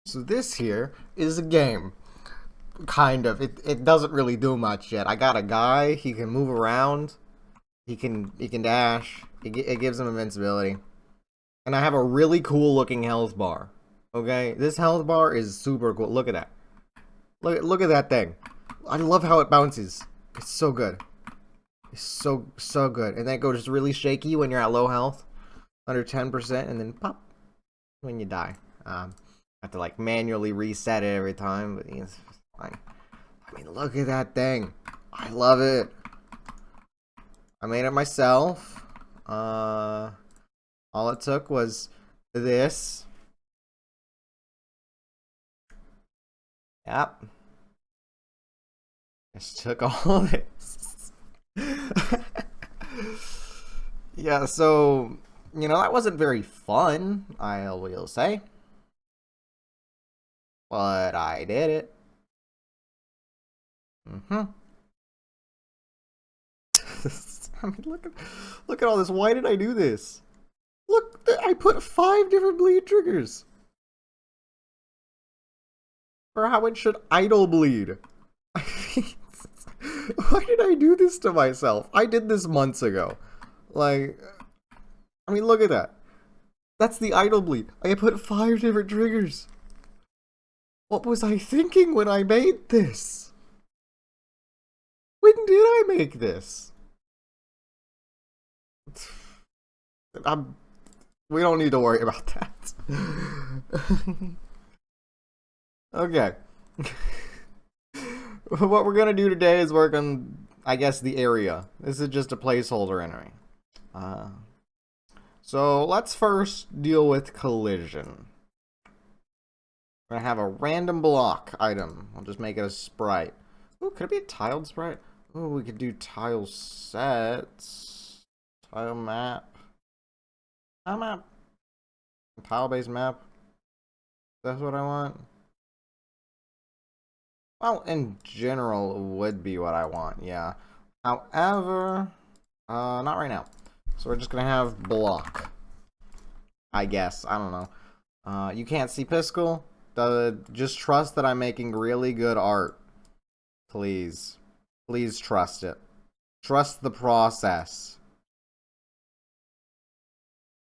So this here is a game. Kind of. It doesn't really do much yet. I got a guy, he can move around, he can dash, it gives him invincibility. And I have a really cool looking health bar. Okay? This health bar is super cool. Look at that. Look at that thing. I love how it bounces. It's so good. It's so good. And then it goes really shaky when you're at low health. Under 10% and then pop when you die. Have to like manually reset it every time, but it's fine. I mean, look at that thing. I love it. I made it myself. All it took was this. Yep. Just took all this. Yeah, so, that wasn't very fun, I will say. But I did it. I mean, look at all this. Why did I do this? Look, I put 5 different bleed triggers. For how it should idle bleed. Why did I do this to myself? I did this months ago. Like, I mean, look at that. That's the idle bleed. I put 5 different triggers. What was I thinking when I made this? When did I make this? We don't need to worry about that. Okay. What we're gonna do today is work on, I guess, the area. This is just a placeholder enemy. So let's first deal with collision. We're gonna have a random block item. I'll just make it a sprite. Ooh, could it be a tiled sprite? Ooh, we could do tile sets. Tile map. Tile map. Tile-based map. That's what I want. Well, in general, it would be what I want, yeah. However, not right now. So we're just gonna have block. I guess. I don't know. You can't see Piscal? Just trust that I'm making really good art. Please. Please trust it. Trust the process.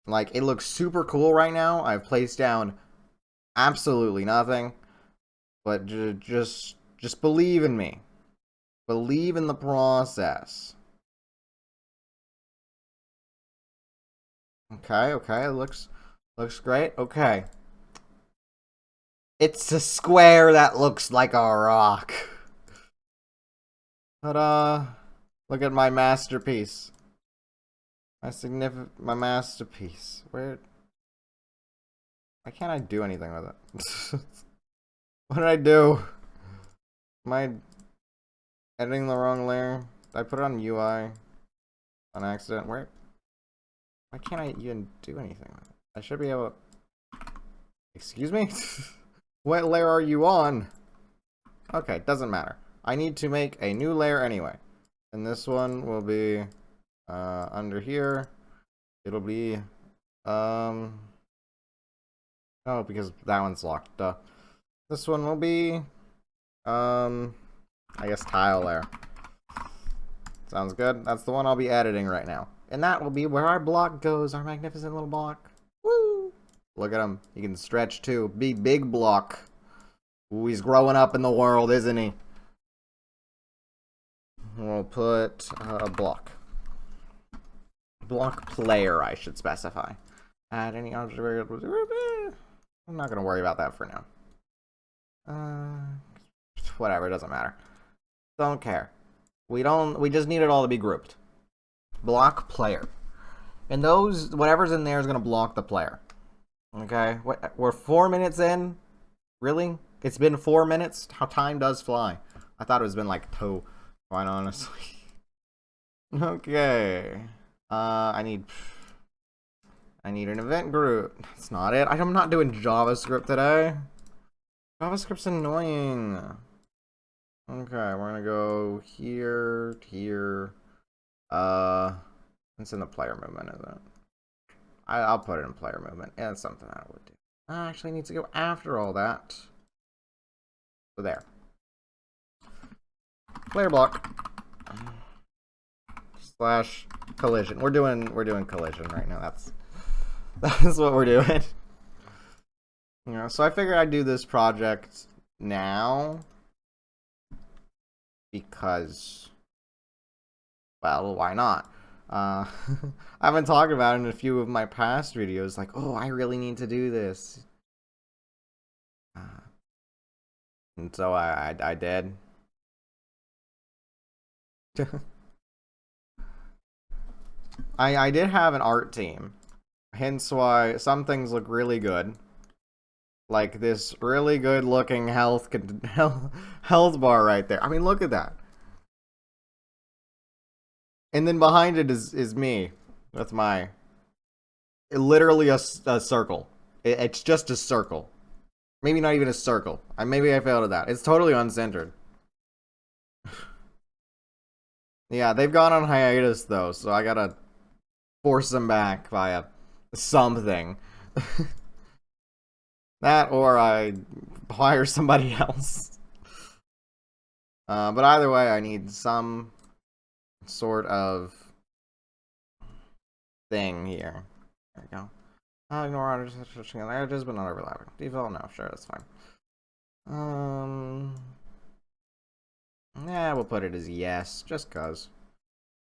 Like, it looks super cool right now. I've placed down absolutely nothing. But just believe in me. Believe in the process. Okay, it looks great. Okay. It's a square that looks like a rock. Ta-da! Look at my masterpiece. My masterpiece. Why can't I do anything with it? What did I do? Am I editing the wrong layer? Did I put it on UI on accident? Why can't I even do anything with it? I should be able to... Excuse me? What layer are you on? Okay, doesn't matter. I need to make a new layer anyway. And this one will be under here. It'll be oh, because that one's locked. Duh. This one will be I guess tile layer. Sounds good. That's the one I'll be editing right now. And that will be where our block goes, our magnificent little block. Woo! Look at him. He can stretch too. Big block. Ooh, he's growing up in the world, isn't he? We'll put a block. Block player, I should specify. Add any object variable. I'm not going to worry about that for now. Whatever, it doesn't matter. Don't care. We just need it all to be grouped. Block player. And whatever's in there is going to block the player. Okay? We're 4 minutes in? Really? It's been 4 minutes? How time does fly. I thought it was been like 2, quite honestly. Okay. I need an event group. That's not it. I'm not doing JavaScript today. JavaScript's annoying. Okay, we're gonna go here, here. It's in the player movement, isn't it? I'll put it in player movement. Yeah, it's something I would do. I actually need to go after all that. So there. Player block. Slash collision. We're doing collision right now. That's what we're doing. You know, so I figured I'd do this project now because, well, why not? I've been talking about it in a few of my past videos, like, oh, I really need to do this. And so I did. I did have an art team, hence why some things look really good. Like this really good looking health bar right there. I mean, look at that. And then behind it is me with my literally a circle. It's just a circle. Maybe not even a circle. Maybe I failed at that. It's totally uncentered. Yeah, they've gone on hiatus though, so I gotta force them back via something. That or I hire somebody else. But either way, I need some sort of thing here. There we go. Ignore edges, but not overlapping. Default, no, sure, that's fine. Yeah, we'll put it as yes, just cause.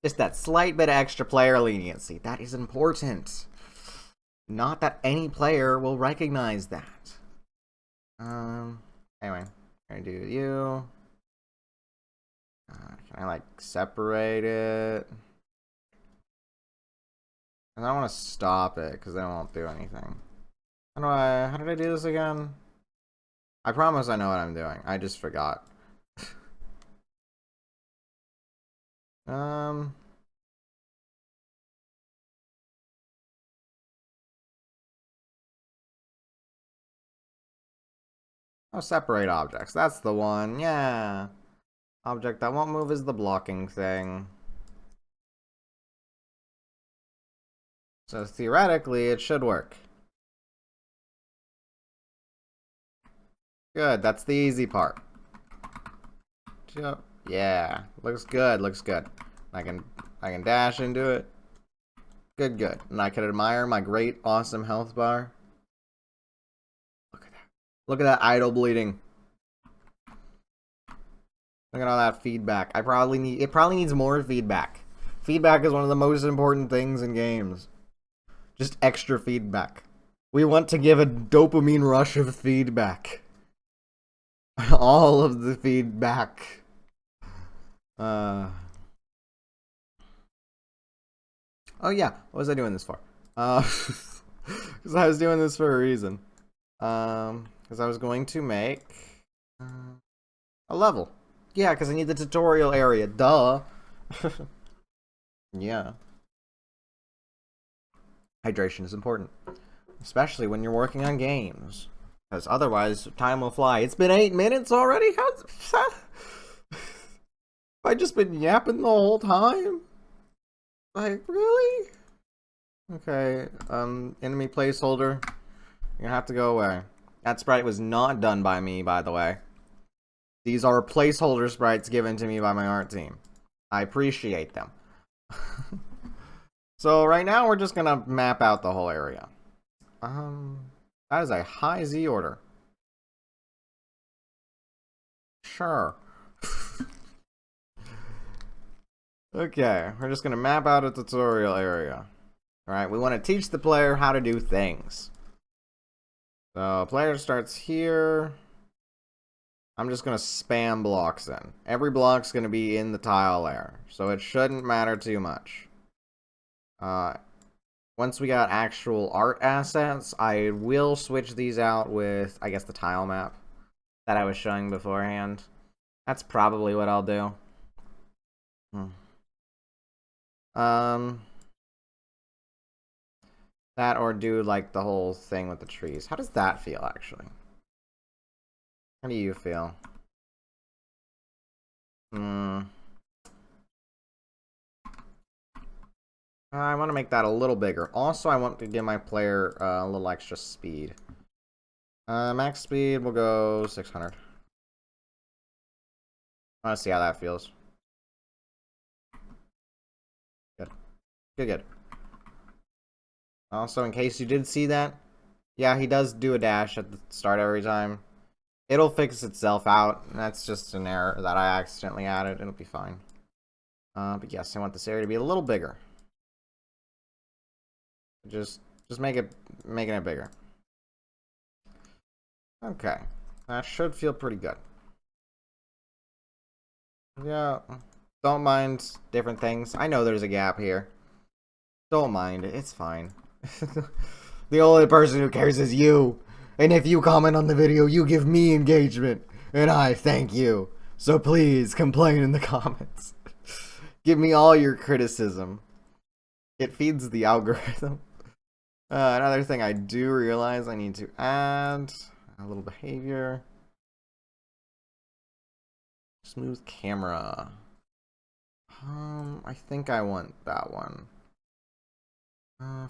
Just that slight bit of extra player leniency. That is important. Not that any player will recognize that. Anyway, I'm gonna do you. Can I like separate it? And I don't want to stop it because then it won't do anything. How did I do this again? I promise I know what I'm doing. I just forgot. Oh, separate objects. That's the one. Yeah. Object that won't move is the blocking thing. So theoretically, it should work. Good. That's the easy part. Yeah. Looks good. Looks good. I can dash into it. Good, good. And I can admire my great, awesome health bar. Look at that. Look at that idle bleeding. Look at all that feedback. It probably needs more feedback. Feedback is one of the most important things in games. Just extra feedback. We want to give a dopamine rush of feedback. All of the feedback. Oh yeah, what was I doing this for? Because I was doing this for a reason. Because I was going to make a level. Yeah, because I need the tutorial area. Duh. Yeah. Hydration is important. Especially when you're working on games. Because otherwise, time will fly. It's been 8 minutes already? How's... I just been yapping the whole time? Like, really? Okay, enemy placeholder. You're gonna have to go away. That sprite was not done by me, by the way. These are placeholder sprites given to me by my art team. I appreciate them. So right now we're just gonna map out the whole area. That is a high Z order. Sure. Okay, we're just gonna map out a tutorial area. Alright, we want to teach the player how to do things. So, player starts here. I'm just gonna spam blocks in. Every block's gonna be in the tile layer, so it shouldn't matter too much. Once we got actual art assets, I will switch these out with, I guess, the tile map that I was showing beforehand. That's probably what I'll do. That or do like the whole thing with the trees. How does that feel, actually? How do you feel? I want to make that a little bigger. Also, I want to give my player a little extra speed. Max speed, we'll go 600. I want to see how that feels. Good. Good. Also, in case you did see that, yeah, he does do a dash at the start every time. It'll fix itself out. That's just an error that I accidentally added. It'll be fine. But yes, I want this area to be a little bigger. Just making it bigger. Okay, that should feel pretty good. Yeah, don't mind different things. I know there's a gap here. Don't mind it. It's fine. The only person who cares is you. And if you comment on the video, you give me engagement. And I thank you. So please complain in the comments. Give me all your criticism. It feeds the algorithm. Another thing I do realize I need to add a little behavior. Smooth camera. I think I want that one.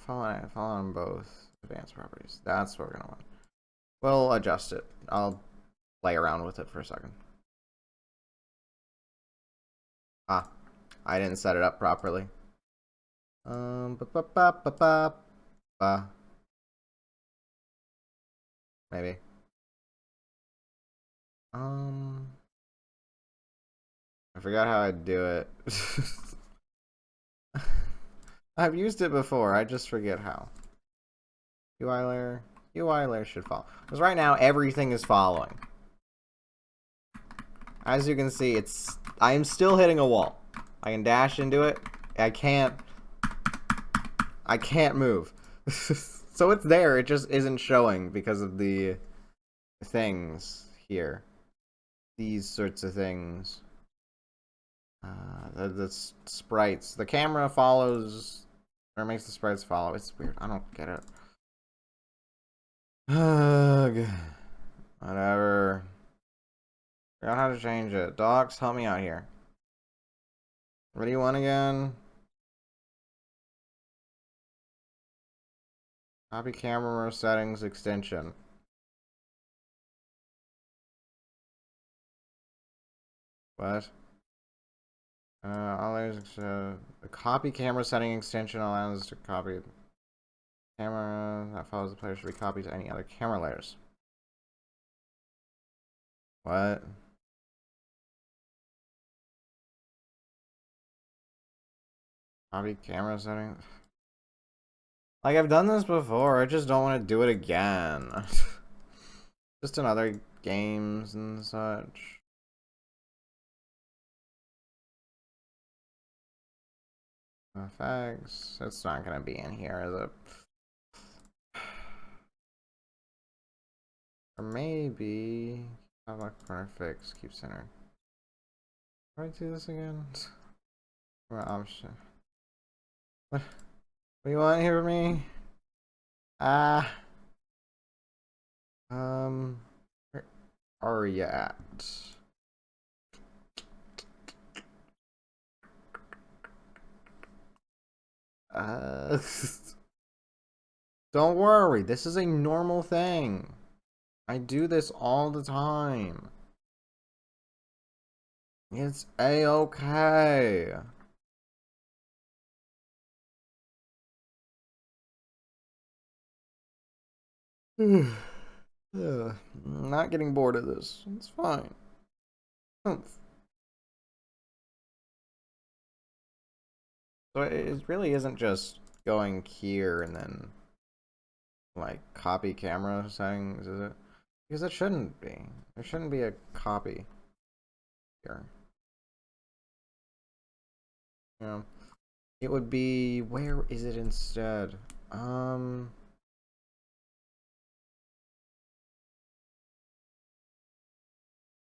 Follow on both advanced properties. That's what we're gonna want. We'll adjust it. I'll play around with it for a second. Ah, I didn't set it up properly. Maybe. I forgot how I'd do it. I've used it before, I just forget how. UI layer should follow. Because right now, everything is following. As you can see, I am still hitting a wall. I can dash into it. I can't move. So it's there, it just isn't showing because of the things here. These sorts of things. The sprites. The camera follows, or makes the sprites follow. It's weird. I don't get it. Whatever. I don't know how to change it. Docs, help me out here. What do you want again? Copy camera settings extension. What? The copy camera setting extension allows us to copy camera that follows the player should be copied to any other camera layers. What? Copy camera settings? Like, I've done this before, I just don't want to do it again. Just in other games and such. Effects. It's not gonna be in here, is it? Or maybe have a corner fix, keep center. How do I do this again? What option? What do you want here with me? Where are you at? Don't worry, this is a normal thing. I do this all the time. It's a-okay. Not getting bored of this. It's fine. So it really isn't just going here and then like copy camera settings, is it? Because it shouldn't be. There shouldn't be a copy here. Yeah. It would be, where is it instead?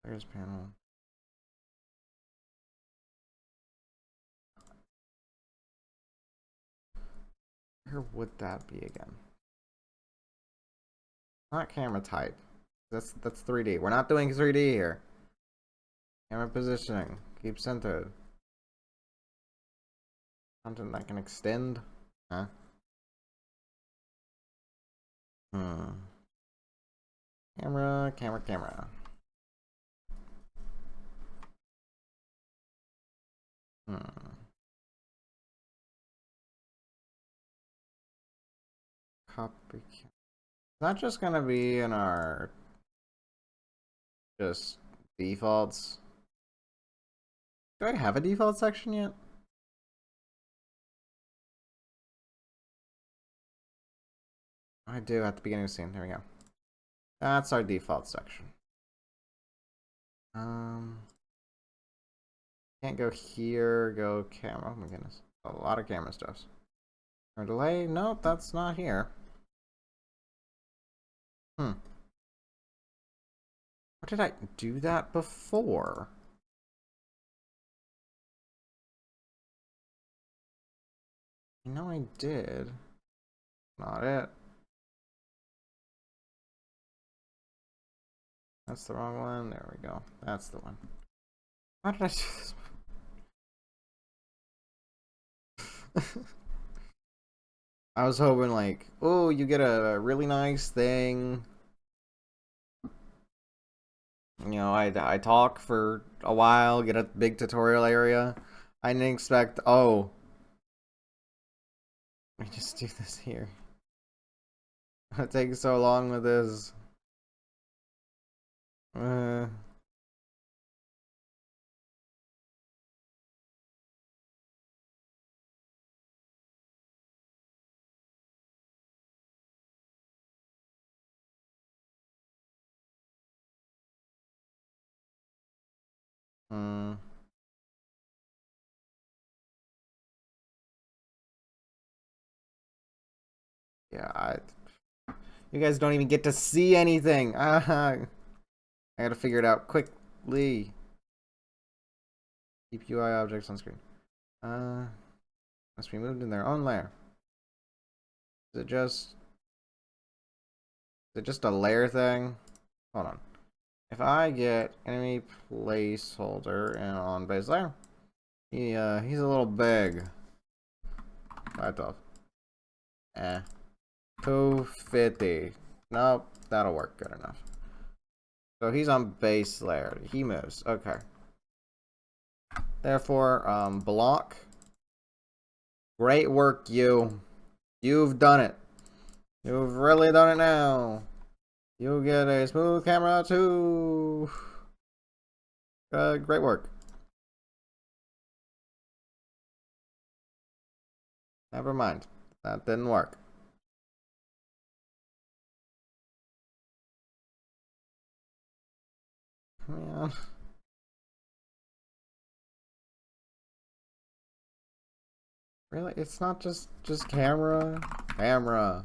There's panel. Where would that be again? Not camera type. That's 3D. We're not doing 3D here. Camera positioning. Keep centered. Content that can extend. Huh? Camera, camera, camera. Copy. It's not just gonna be in our just defaults. Do I have a default section yet? I do at the beginning of the scene. There we go. That's our default section. Can't go here. Go camera. Oh my goodness, a lot of camera stuff. Or delay? Nope, that's not here. What did I do that before? I know I did. Not it. That's the wrong one. There we go. That's the one. Why did I do this? I was hoping like, oh, you get a really nice thing. You know, I talk for a while, get a big tutorial area. I didn't expect, oh, I just do this here. It takes so long with this. Yeah, you guys don't even get to see anything. I gotta figure it out quickly. Keep UI objects on screen. Must be moved in their own layer. Is it just a layer thing? Hold on. If I get enemy placeholder and on base layer, he's a little big. 512. 250. Nope, that'll work good enough. So he's on base layer. He moves. Okay. Therefore, block. Great work, you. You've done it. You've really done it now. You get a smooth camera too. Great work. Never mind. That didn't work. Man. Really? It's not just camera? Camera.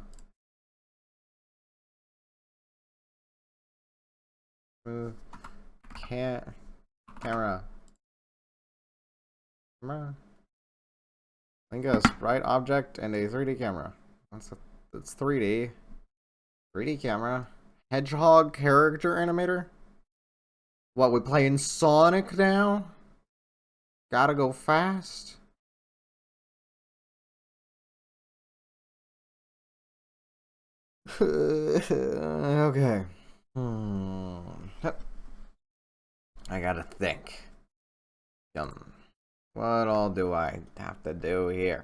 Smooth. Camera. Camera. Link a sprite object and a 3D camera. That's 3D. 3D camera. Hedgehog character animator? What, we playing Sonic now? Gotta go fast? Okay. I gotta think. What all do I have to do here?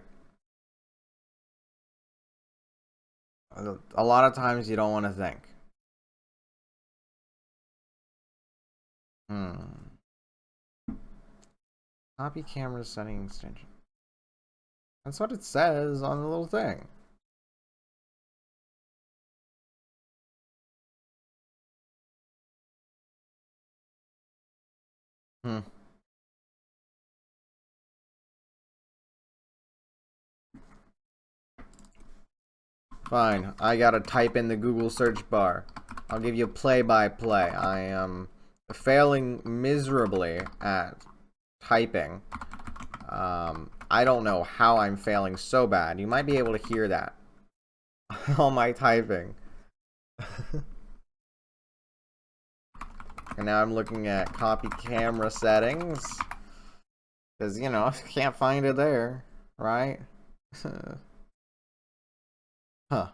A lot of times you don't want to think. Copy camera setting extension. That's what it says on the little thing. Fine, I gotta type in the Google search bar. I'll give you play-by-play. I am failing miserably at typing. I don't know how I'm failing so bad. You might be able to hear that. All my typing. And now I'm looking at copy camera settings. Because, you know, I can't find it there, right? Huh.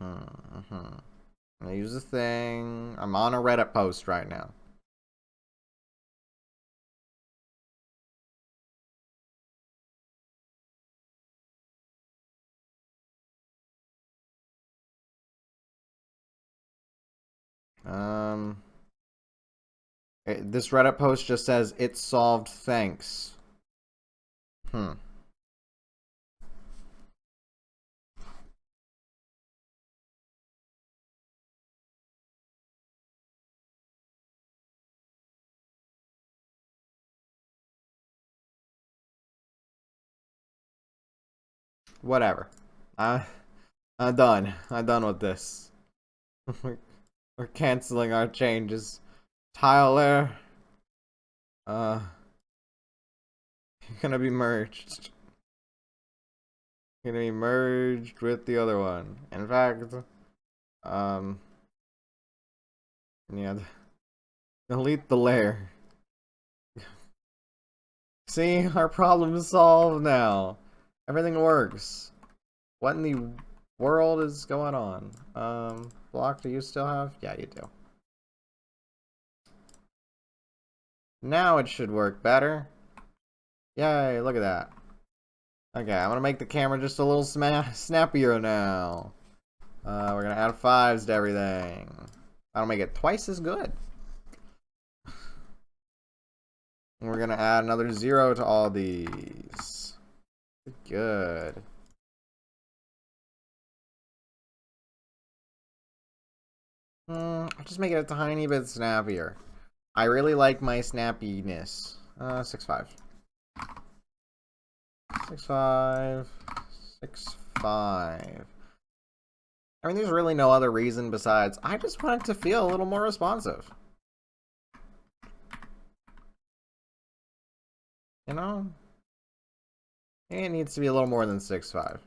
I use the thing. I'm on a Reddit post right now. This Reddit post just says, "It's solved, thanks." Whatever. I'm done. I'm done with this. We're canceling our changes. Tyler, gonna be merged. Gonna be merged with the other one. In fact, yeah, delete the layer. See, our problem is solved now. Everything works. What in the world is going on? Block, do you still have? Yeah, you do. Now it should work better. Yay, look at that. Okay, I'm gonna make the camera just a little snappier now. We're gonna add 5s to everything. That'll make it twice as good. And we're gonna add another 0 to all these. Good. I'll just make it a tiny bit snappier. I really like my snappiness. 6-5. 6-5. 6-5. I mean, there's really no other reason besides I just want it to feel a little more responsive. You know? It needs to be a little more than 6-5.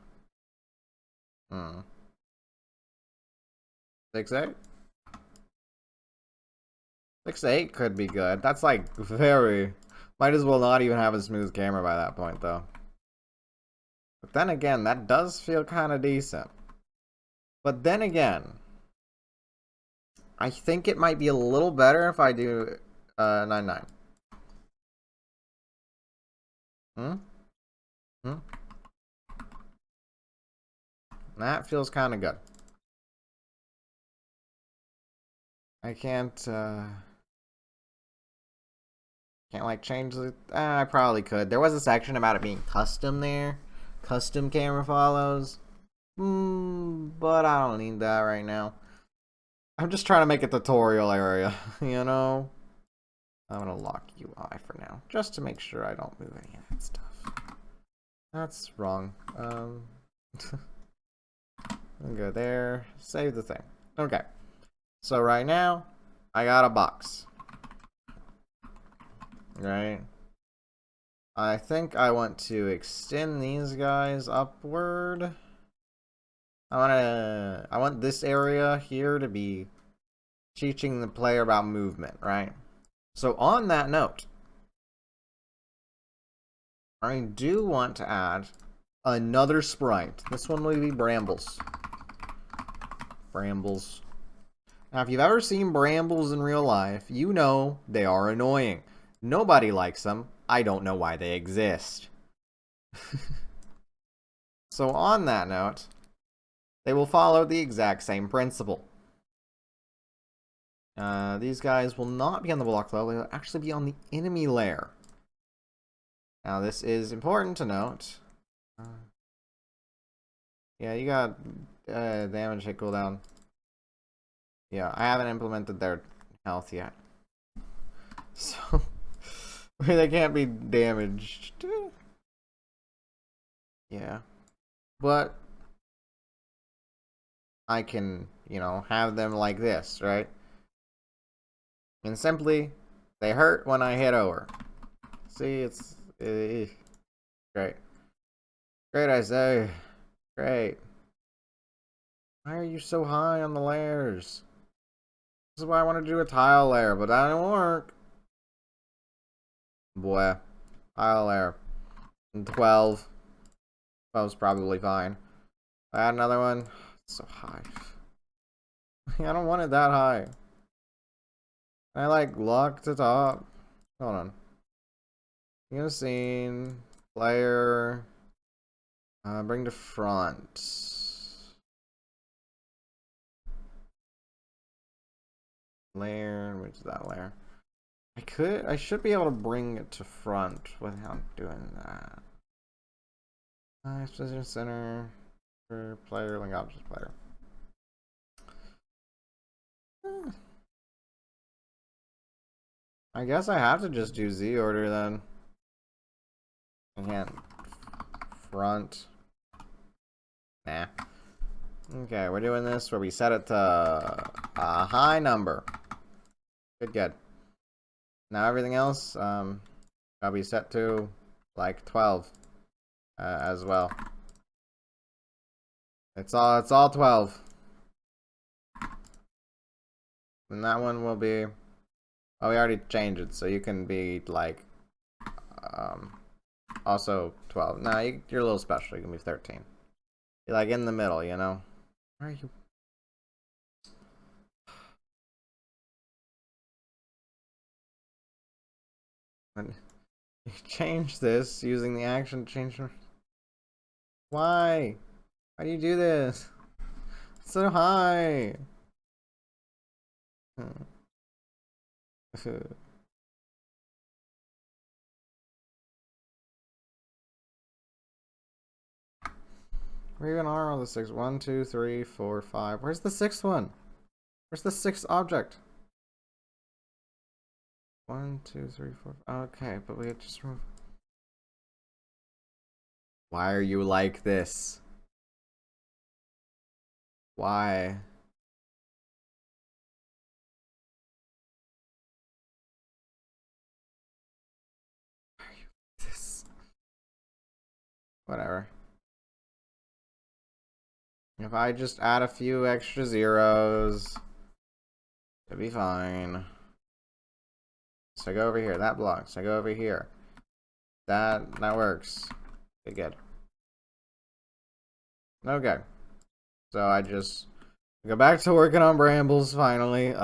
6-8? 6-8 could be good. That's like very... Might as well not even have a smooth camera by that point, though. But then again, that does feel kind of decent. But then again, I think it might be a little better if I do 9-9. That feels kind of good. I can't like change the... I probably could. There was a section about it being custom there. Custom camera follows. But I don't need that right now. I'm just trying to make a tutorial area, you know? I'm gonna lock UI for now, just to make sure I don't move any of that stuff. That's wrong. Go there. Save the thing. Okay. So right now, I got a box. Right? I think I want to extend these guys upward. I want this area here to be teaching the player about movement, right? So on that note, I do want to add another sprite. This one will be Brambles. Brambles. Now, if you've ever seen brambles in real life, you know they are annoying. Nobody likes them. I don't know why they exist. So on that note, they will follow the exact same principle. These guys will not be on the block level. They'll actually be on the enemy layer. Now, this is important to note. Yeah, you got damage hit cooldown. Yeah, I haven't implemented their health yet. So, they can't be damaged. Yeah. But I can, you know, have them like this, right? And simply, they hurt when I hit over. See, it's great. Great, I say. Great. Why are you so high on the layers? This is why I want to do a tile layer, but that didn't work. Boy. Tile layer. And 12. 12's probably fine. I add another one. So high. I don't want it that high. I like lock to top. Hold on. New scene. Player. Bring to front. Layer. Which is that layer? I should be able to bring it to front without doing that. Position center for player, link object player. I guess I have to just do Z order then. I can't front. Nah. Okay, we're doing this where we set it to a high number. Good. Now everything else, gotta be set to like 12 as well. It's all 12. And that one will be. Oh, we already changed it, so you can be like, also 12. Nah, you're a little special. You can be 13. You're like in the middle, you know. Where are you? You change this using the action change. Why? Why do you do this? It's so high. Where even are all the 6? 1, 2, 3, 4, 5. Where's the 6th one? Where's the 6th object? 1, 2, 3, 4. Okay, but we just remove. Why are you like this? Why? Why are you like this? Whatever. If I just add a few extra zeros, it'll be fine. So I go over here. That blocks. I go over here. That works. Okay, good. Okay. So I just go back to working on Brambles finally. It's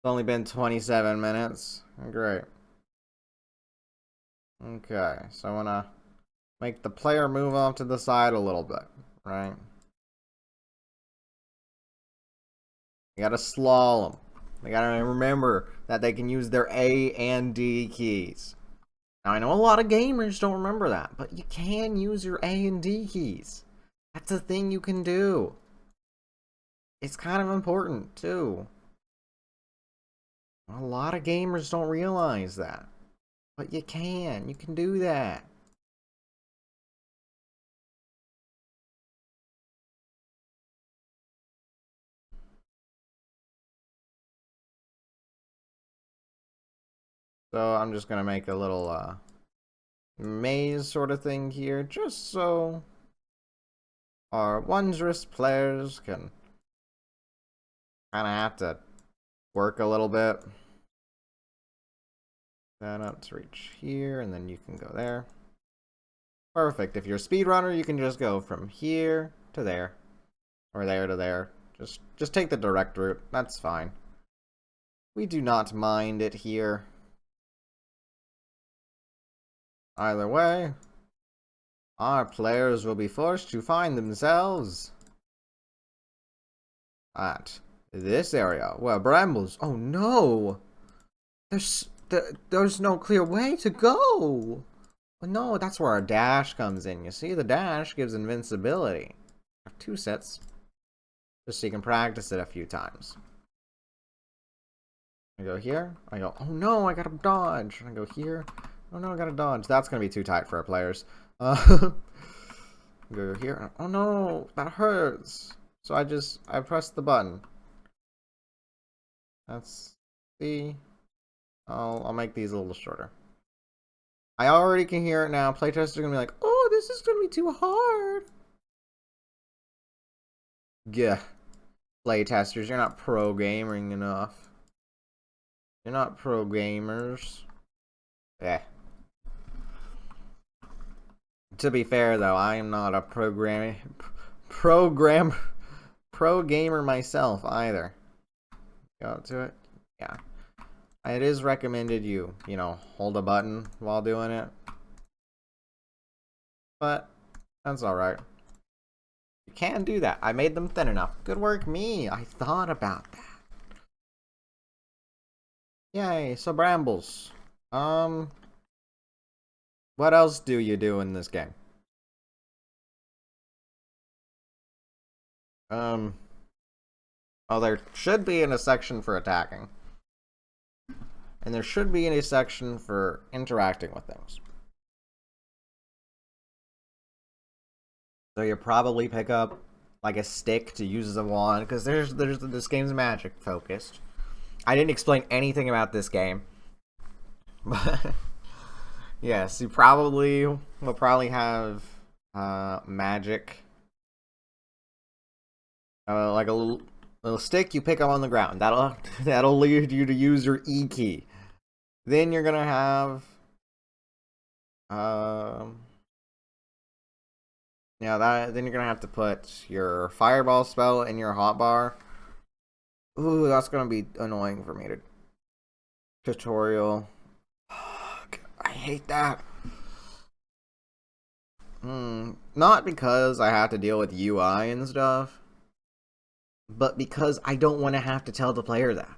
only been 27 minutes. Great. Okay, so I wanna make the player move off to the side a little bit, right? You gotta slalom. They gotta remember that they can use their A and D keys. Now, I know a lot of gamers don't remember that, but you can use your A and D keys. That's a thing you can do. It's kind of important, too. A lot of gamers don't realize that. But you can. You can do that. So I'm just gonna make a little maze sort of thing here, just so our wondrous players can kind of have to work a little bit. That up to reach here, and then you can go there. Perfect. If you're a speedrunner, you can just go from here to there, or there to there. Just take the direct route. That's fine. We do not mind it here. Either way, our players will be forced to find themselves at this area where Brambles. Oh no! There's no clear way to go. No, that's where our dash comes in. You see, the dash gives invincibility. I have 2 sets, just so you can practice it a few times. I go here. I go, oh no, I gotta dodge. I go here. Oh no, I gotta dodge. That's gonna be too tight for our players. Go here. Oh no, that hurts. So I press the button. That's C. I'll make these a little shorter. I already can hear it now. Playtesters are gonna be like, oh, this is gonna be too hard. Yeah. Playtesters, you're not pro gaming enough. You're not pro gamers. Yeah. To be fair though, I am not a programmer. pro gamer myself either. Go up to it. Yeah. It is recommended you know, hold a button while doing it. But that's alright. You can do that. I made them thin enough. Good work, me. I thought about that. Yay, so brambles. What else do you do in this game? Oh, there should be in a section for attacking. And there should be in a section for interacting with things. So you probably pick up like a stick to use as a wand, because this game's magic focused. I didn't explain anything about this game. But yes, you probably will probably have magic. Like a little stick you pick up on the ground. That'll lead you to use your E key. Then you're gonna have then you're gonna have to put your fireball spell in your hotbar. Ooh, that's gonna be annoying for me to tutorial. I hate that. Not because I have to deal with UI and stuff, but because I don't want to have to tell the player that.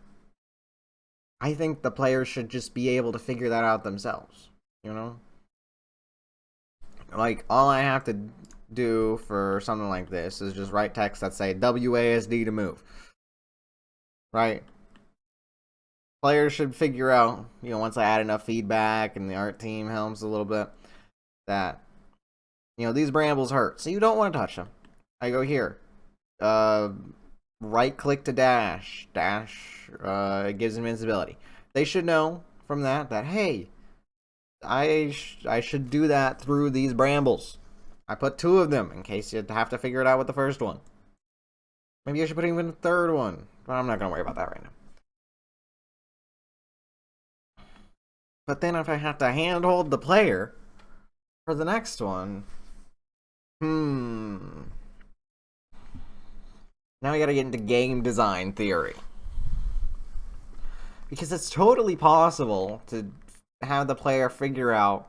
I think the players should just be able to figure that out themselves, you know? Like, all I have to do for something like this is just write text that say WASD to move. Right? Players should figure out, you know, once I add enough feedback and the art team helps a little bit, that, you know, these brambles hurt, so you don't want to touch them. I go here. Right click to dash. It gives invincibility. They should know from that hey, I should do that through these brambles. I put 2 of them in case you have to figure it out with the first one. Maybe I should put even a 3rd one, but I'm not gonna worry about that right now. But then if I have to handhold the player for the next one, now we gotta get into game design theory. Because it's totally possible to have the player figure out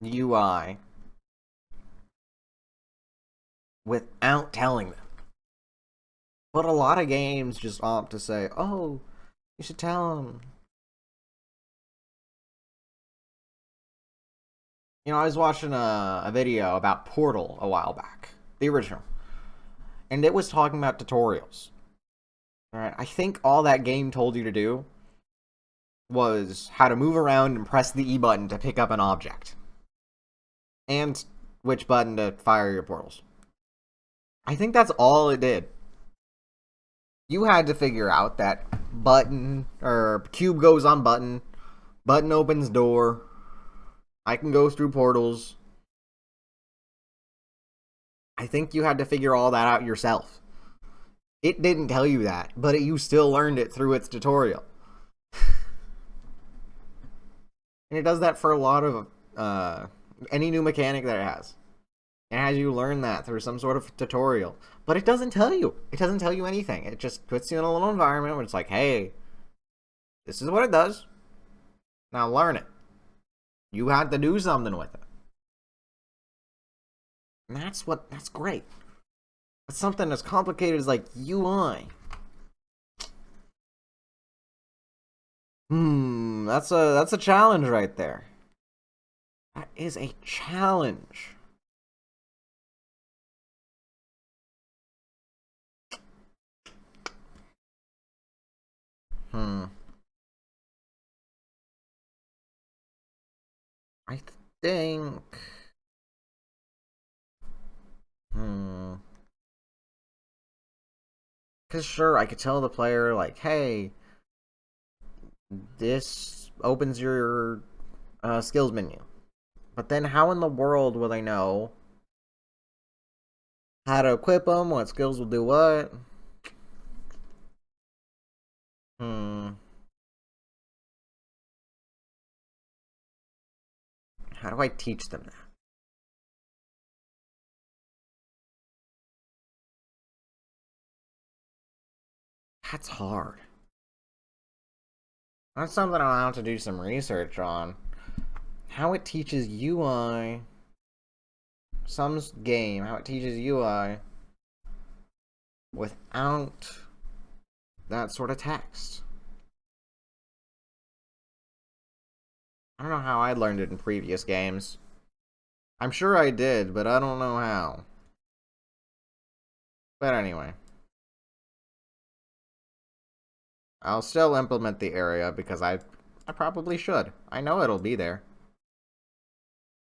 UI without telling them. But a lot of games just opt to say, oh, you should tell them. You know, I was watching a video about Portal a while back, the original, and it was talking about tutorials. Alright, I think all that game told you to do was how to move around and press the E button to pick up an object. And which button to fire your portals. I think that's all it did. You had to figure out that button, or cube goes on button, button opens door, I can go through portals. I think you had to figure all that out yourself. It didn't tell you that, but you still learned it through its tutorial. And it does that for a lot of any new mechanic that it has. It has you learn that through some sort of tutorial. But it doesn't tell you. It doesn't tell you anything. It just puts you in a little environment where it's like, hey, this is what it does. Now learn it. You had to do something with it. And that's great. But something as complicated as like UI. That's a challenge right there. That is a challenge. I think. Because sure, I could tell the player, like, hey, this opens your skills menu. But then how in the world will they know how to equip them, what skills will do what? How do I teach them that? That's hard. That's something I'll have to do some research on. How it teaches UI. Some game, how it teaches UI without that sort of text. I don't know how I learned it in previous games. I'm sure I did, but I don't know how. But anyway. I'll still implement the area because I probably should. I know it'll be there.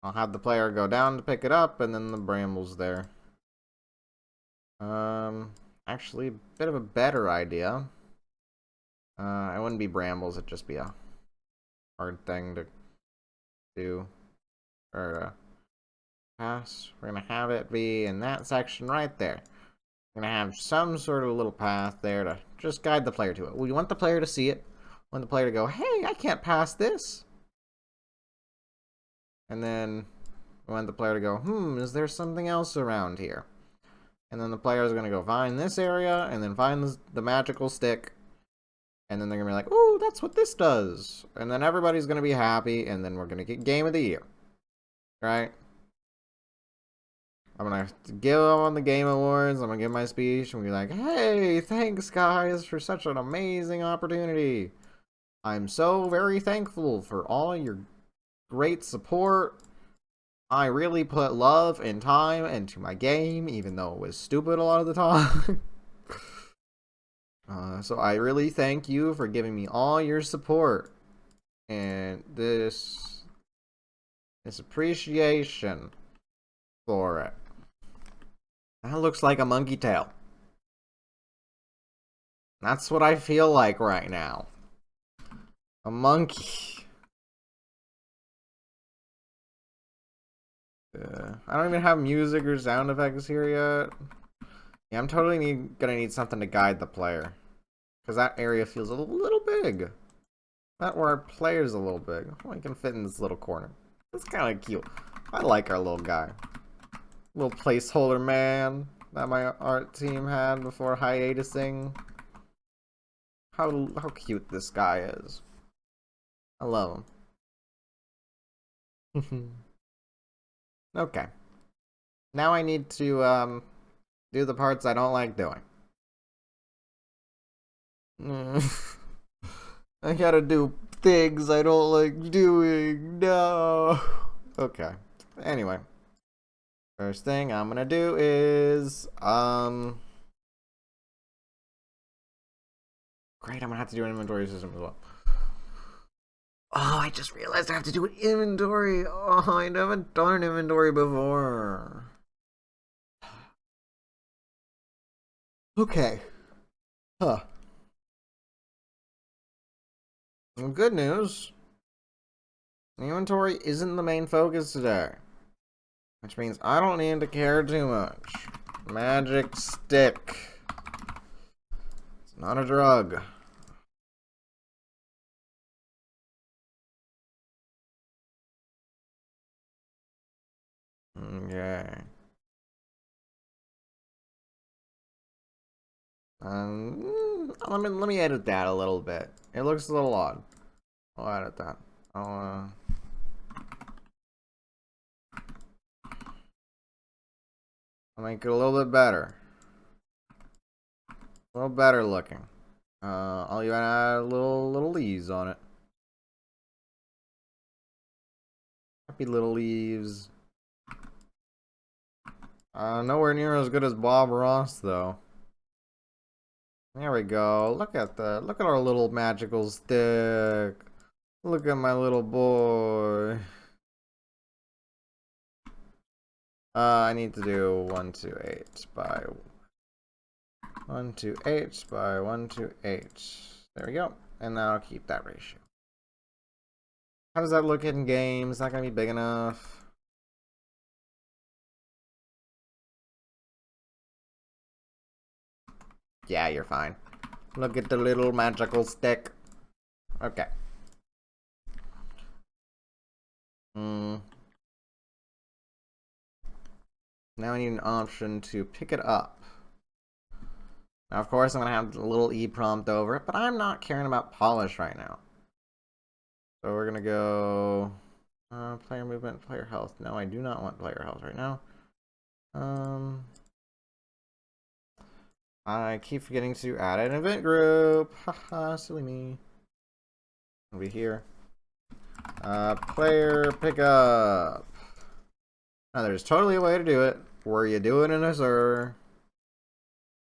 I'll have the player go down to pick it up, and then the bramble's there. Actually, a bit of a better idea. It wouldn't be brambles, it'd just be a hard thing to do. Or pass. We're gonna have it be in that section right there. We're gonna have some sort of a little path there to just guide the player to it. We want the player to see it. We want the player to go, hey, I can't pass this. And then we want the player to go, is there something else around here? And then the player is going to go find this area and then find the magical stick. And then they're going to be like, oh, that's what this does. And then everybody's going to be happy. And then we're going to get Game of the Year. Right? I'm going to give them on the Game Awards. I'm going to give my speech and be like, hey, thanks, guys, for such an amazing opportunity. I'm so very thankful for all your great support. I really put love and time into my game, even though it was stupid a lot of the time. So I really thank you for giving me all your support. And this appreciation for it. That looks like a monkey tail. That's what I feel like right now. A monkey. I don't even have music or sound effects here yet. Yeah, I'm totally gonna need something to guide the player. Because that area feels a little big. Not where our player's a little big. Oh, he can fit in this little corner. That's kind of cute. I like our little guy. Little placeholder man that my art team had before hiatusing. How cute this guy is. I love him. Okay. Now I need to do the parts I don't like doing. I gotta do things I don't like doing. No. Okay. Anyway. First thing I'm gonna do is great, I'm gonna have to do an inventory system as well. Oh, I just realized I have to do an inventory. Oh, I haven't done an inventory before. Okay. Huh. Well, good news. The inventory isn't the main focus today. Which means I don't need to care too much. Magic stick. It's not a drug. Okay. Let me edit that a little bit. It looks a little odd. I'll edit that. I'll make it a little bit better. A little better looking. I'll even add little leaves on it. Happy little leaves. Nowhere near as good as Bob Ross though. There we go. Look at our little magical stick. Look at my little boy. I need to do 128 by 128 by 128. There we go. And now I'll keep that ratio. How does that look in game? Is that gonna be big enough? Yeah, you're fine. Look at the little magical stick. Okay. Now I need an option to pick it up. Now, of course, I'm going to have a little E prompt over it, but I'm not caring about polish right now. So we're going to go player movement, player health. No, I do not want player health right now. I keep forgetting to add an event group. Haha, silly me. It'll be here. Player pickup. Now, there's totally a way to do it where you do it in a server,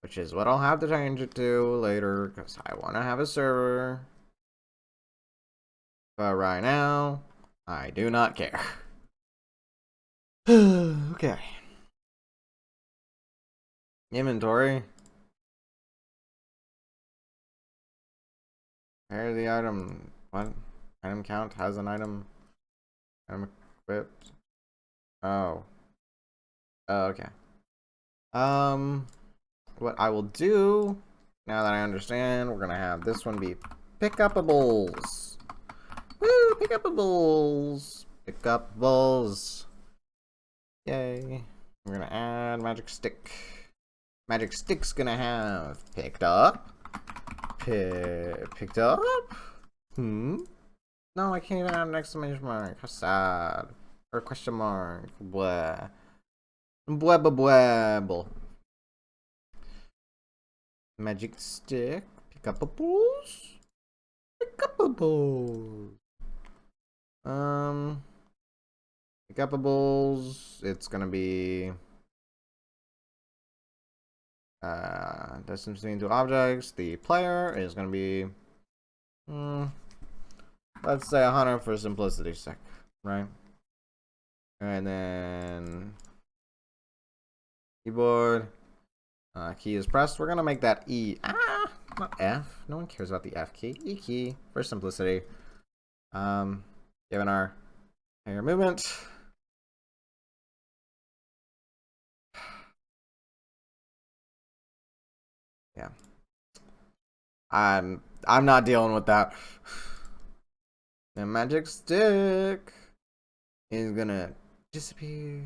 which is what I'll have to change it to later because I want to have a server. But right now, I do not care. Okay. Inventory. Where the item? What? Item count has an item. Item equipped. Oh. Oh, okay. What I will do, now that I understand, we're gonna have this one be pickupables. Woo, pickupables. Pickupables. Yay. We're gonna add magic stick. Magic stick's gonna have picked up. Picked up? No, I can't even add an exclamation mark. How sad. Or question mark. Blah. Blah blah blah. Magic stick. Pickupables. Pickupables. Pickupables. It's gonna be distance between two objects. The player is gonna be let's say 100 for simplicity's sake, right? And then keyboard key is pressed. We're gonna make that E. Not F. No one cares about the F key. E key for simplicity. Given our player movement. Yeah. I'm not dealing with that. The magic stick is gonna disappear.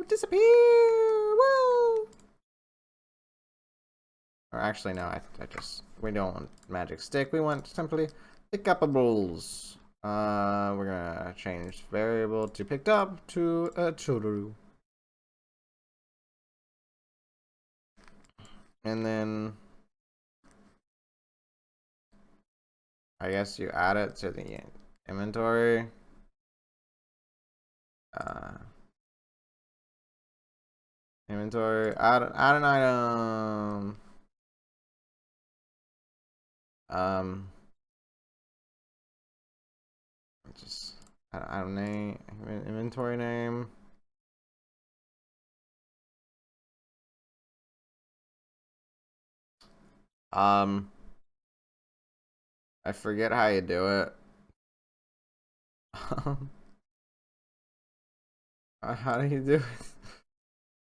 Disappear. Woo! Or actually, no. We don't want magic stick. We want simply pickupables. We're gonna change variable to picked up to a true. And then I guess you add it to the inventory. Inventory, add an item. Just item name, inventory name. I forget how you do it. How do you do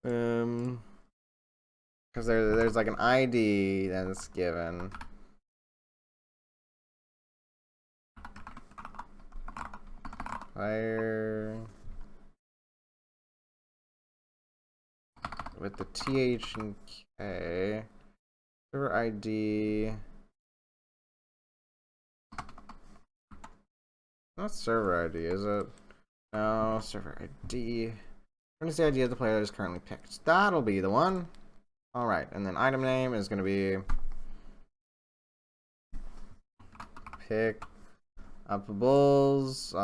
it? Because there's like an ID that's given. Player with the TH and K. Server ID. Not server ID, is it? No, server ID. What is the ID of the player that is currently picked? That'll be the one. Alright, and then item name is going to be pick upables,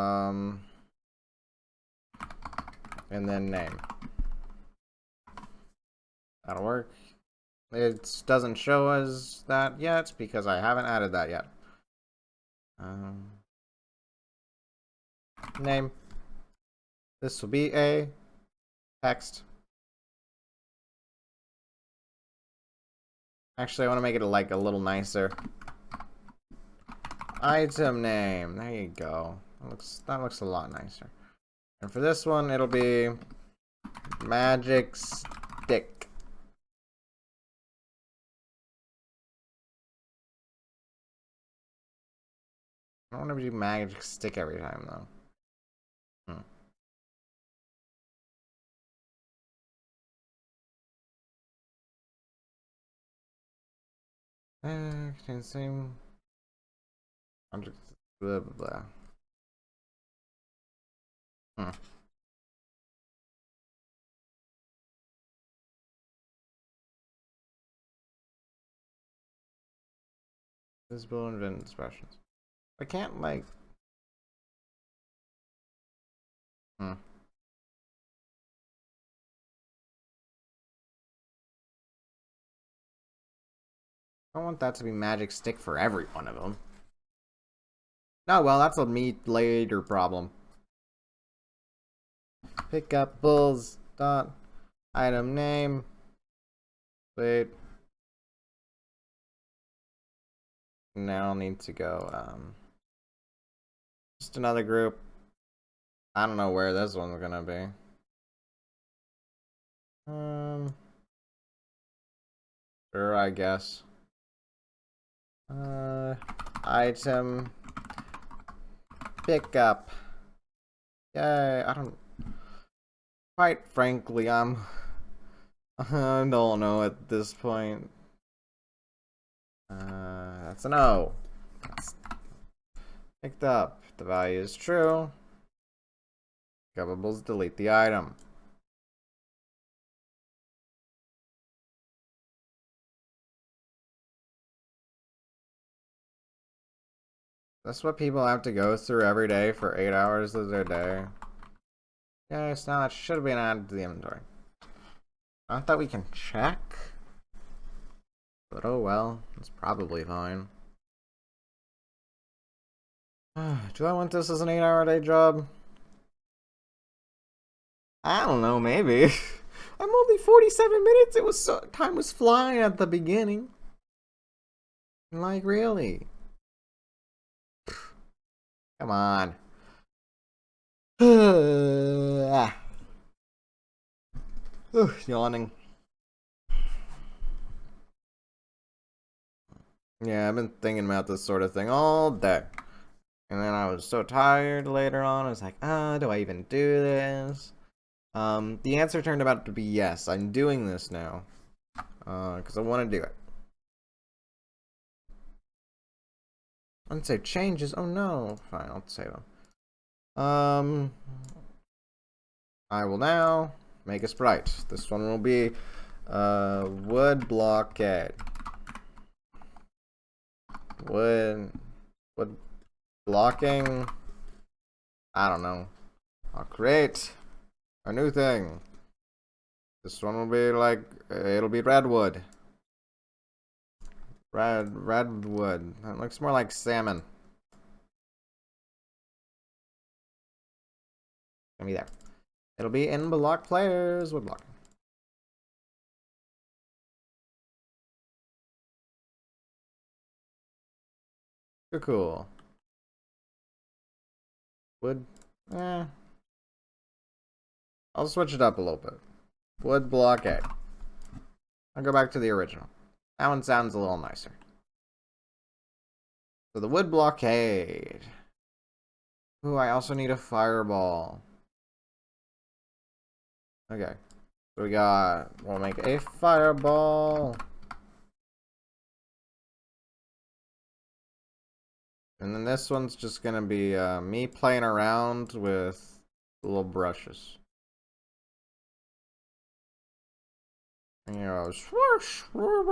and then name. That'll work. It doesn't show us that yet because I haven't added that yet. Name. This will be a text. Actually, I want to make it like a little nicer. Item name. There you go. That looks a lot nicer. And for this one, it'll be magic stick. I don't want to do magic stick every time though. Contains same object. Blah blah blah. Visible and event expressions. I can't like. I don't want that to be magic stick for every one of them. Oh well, that's a me later problem. Pick up bulls. Dot. Item name. Wait. Now I'll need to go. Just another group. I don't know where this one's gonna be. Sure, I guess. Item pickup. Yay, I don't. Quite frankly, I don't know at this point. That's an O. That's picked up. The value is true. Coverables delete the item. That's what people have to go through every day for 8 hours of their day. Yes, now it should have been added to the inventory. I thought we can check. But oh well, it's probably fine. Do I want this as an 8-hour day job? I don't know, maybe. I'm only 47 minutes. It was so time was flying at the beginning. Like really? Come on. Yawning. Yeah, I've been thinking about this sort of thing all day. And then I was so tired later on. I was like, do I even do this? The answer turned out to be yes. I'm doing this now. Because I want to do it. Unsave changes. Oh no. Fine, I'll save them. I will now make a sprite. This one will be wood blockade. Wood blocking. I don't know. I'll create a new thing. This one will be like it'll be redwood. Redwood. That looks more like salmon. Gonna be there. It'll be in block players wood blocking. Cool. Wood. I'll switch it up a little bit. Wood blockade. I'll go back to the original. That one sounds a little nicer. So the wood blockade. Ooh, I also need a fireball. Okay. So we'll make a fireball. And then this one's just gonna be me playing around with little brushes. You know, swoosh, swoosh,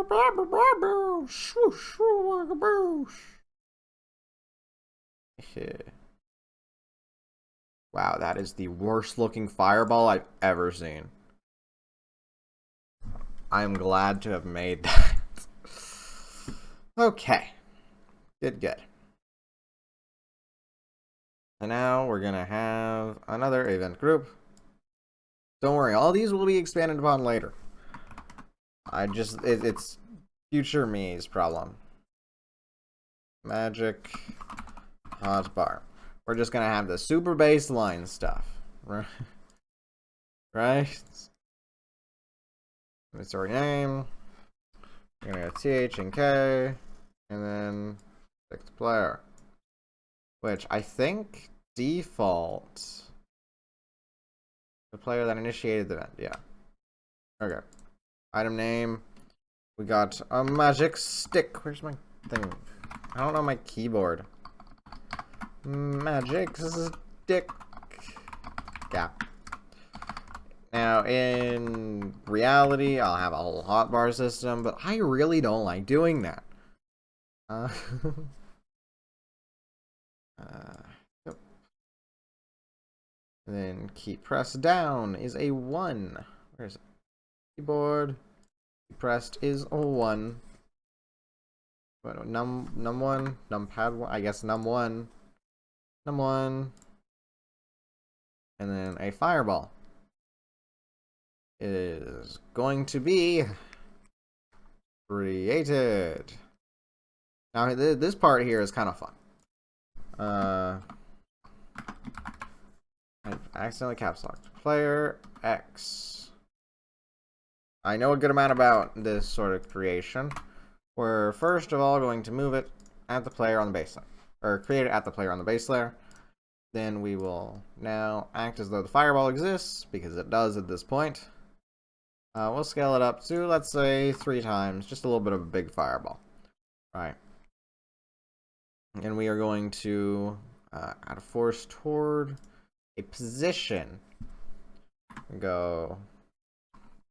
wow, that is the worst looking fireball I've ever seen. I'm glad to have made that. Okay. Good. And now we're gonna have another event group. Don't worry, all these will be expanded upon later. It's future me's problem. Magic hotbar. We're just gonna have the super baseline stuff, right? Right? Story name. We're gonna go TH and K, and then pick the player, which I think default the player that initiated the event. Yeah. Okay. Item name We got a magic stick. Where's my thing? I don't know my keyboard. Magic stick. Yeah. Now, in reality, I'll have a whole hotbar system, but I really don't like doing that. Yep. And then key press down is a 1. Where's it? Keyboard. Key pressed is a 1. What, num1, numpad 1, I guess num1. Num1. And then a fireball is going to be created. Now, this part here is kind of fun. I accidentally caps locked. Player X. I know a good amount about this sort of creation. We're first of all going to move it at the player on the base layer. Or create it at the player on the base layer. Then we will now act as though the fireball exists, because it does at this point. We'll scale it up to, let's say, 3 times. Just a little bit of a big fireball. Right. And we are going to add a force toward a position. Go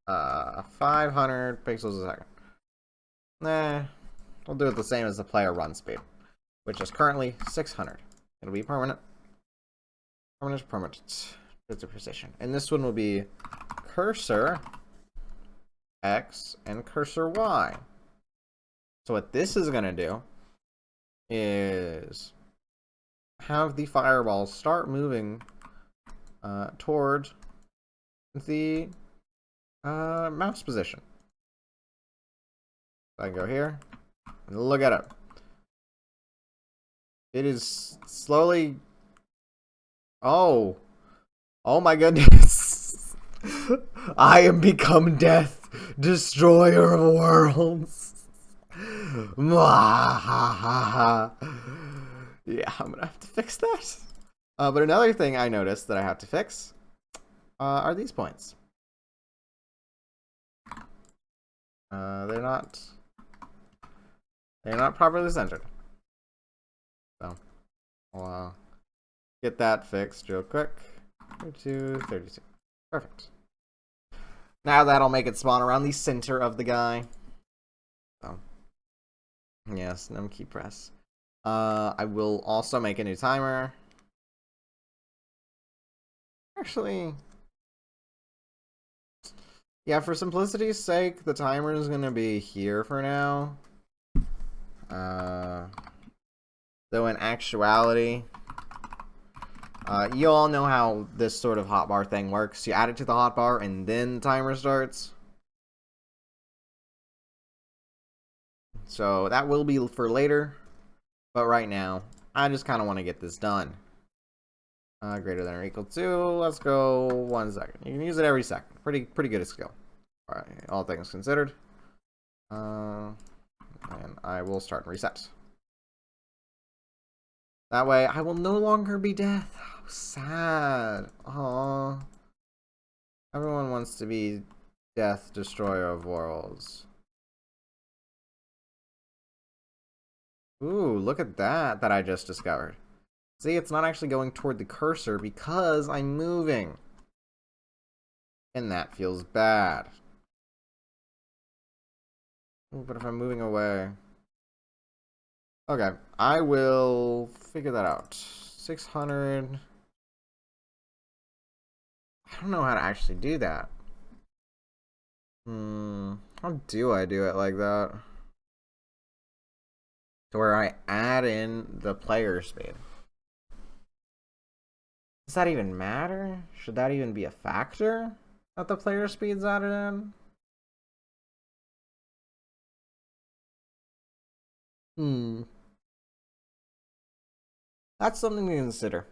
500 pixels a second. Nah, we'll do it the same as the player run speed, which is currently 600. It'll be permanent. Permanent. It's a precision. And this one will be cursor X and cursor Y. So what this is going to do is have the fireball start moving toward the mouse position. So I can go here and look at it. It is slowly. Oh my goodness. I am become death, destroyer of worlds. Yeah, I'm gonna have to fix that. But another thing I noticed that I have to fix are these points. They're not properly centered. So I'll get that fixed real quick. 32, 32. Perfect. Now that'll make it spawn around the center of the guy. So yes, num key press. I will also make a new timer. Actually, yeah, for simplicity's sake, the timer is gonna be here for now. Though in actuality, you all know how this sort of hotbar thing works. You add it to the hotbar and then the timer starts. So that will be for later. But right now, I just kind of want to get this done. Greater than or equal to, let's go 1 second. You can use it every second. Pretty good skill. Alright, all things considered. And I will start and reset. That way, I will no longer be death. How sad. Aww. Everyone wants to be death, destroyer of worlds. Ooh, look at that I just discovered. See, it's not actually going toward the cursor because I'm moving. And that feels bad. Ooh, but if I'm moving away... Okay, I will figure that out. 600... I don't know how to actually do that. How do I do it like that? To where I add in the player speed. Does that even matter? Should that even be a factor that the player speed's added in? That's something to consider.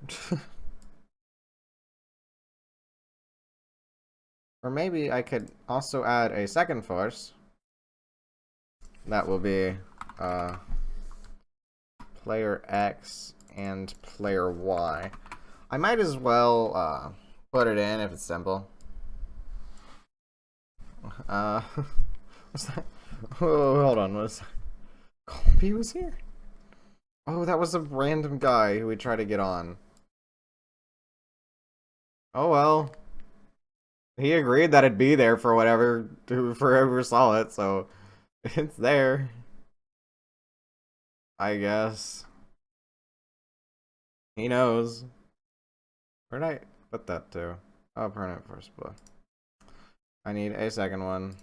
Or maybe I could also add a second force. That will be player X and player Y. I might as well put it in if it's simple. Oh, hold on. Was Colby was here? Oh, that was a random guy who we tried to get on. Oh well. He agreed that it'd be there for whatever, for whoever saw it, so it's there. I guess. He knows. Where'd I put that to? Oh, permanent force blow. I need a second one.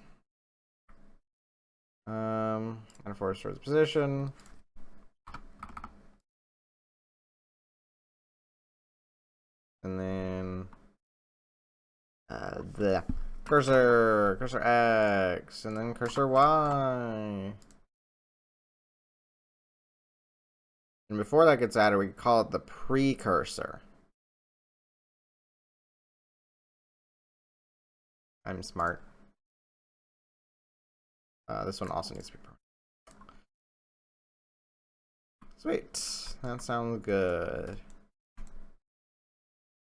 And force towards position. And then the cursor X, and then cursor Y. And before that gets added, we call it the precursor. I'm smart. This one also needs to be sweet. That sounds good.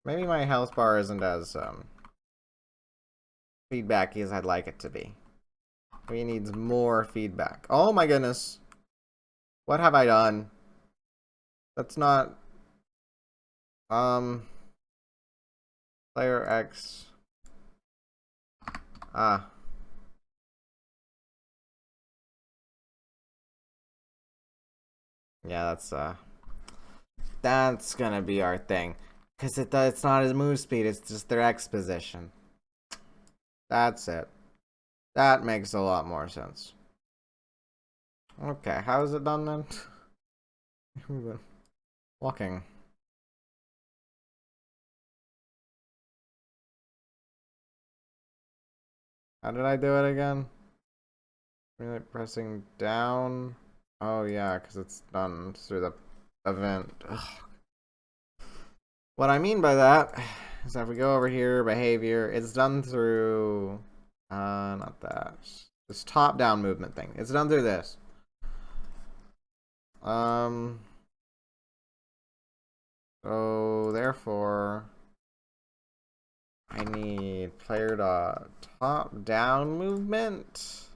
Maybe my health bar isn't as feedbacky as I'd like it to be. Maybe it needs more feedback. Oh my goodness. What have I done? That's not player X. Ah. Yeah, that's gonna be our thing. Because it's not his move speed, it's just their X position. That's it. That makes a lot more sense. Okay, how is it done then? Walking. How did I do it again? Really pressing down. Oh yeah, because it's done through the event. Ugh. What I mean by that is that if we go over here, behavior, it's done through not that. This top-down movement thing. It's done through this. So therefore I need player dot top down movement.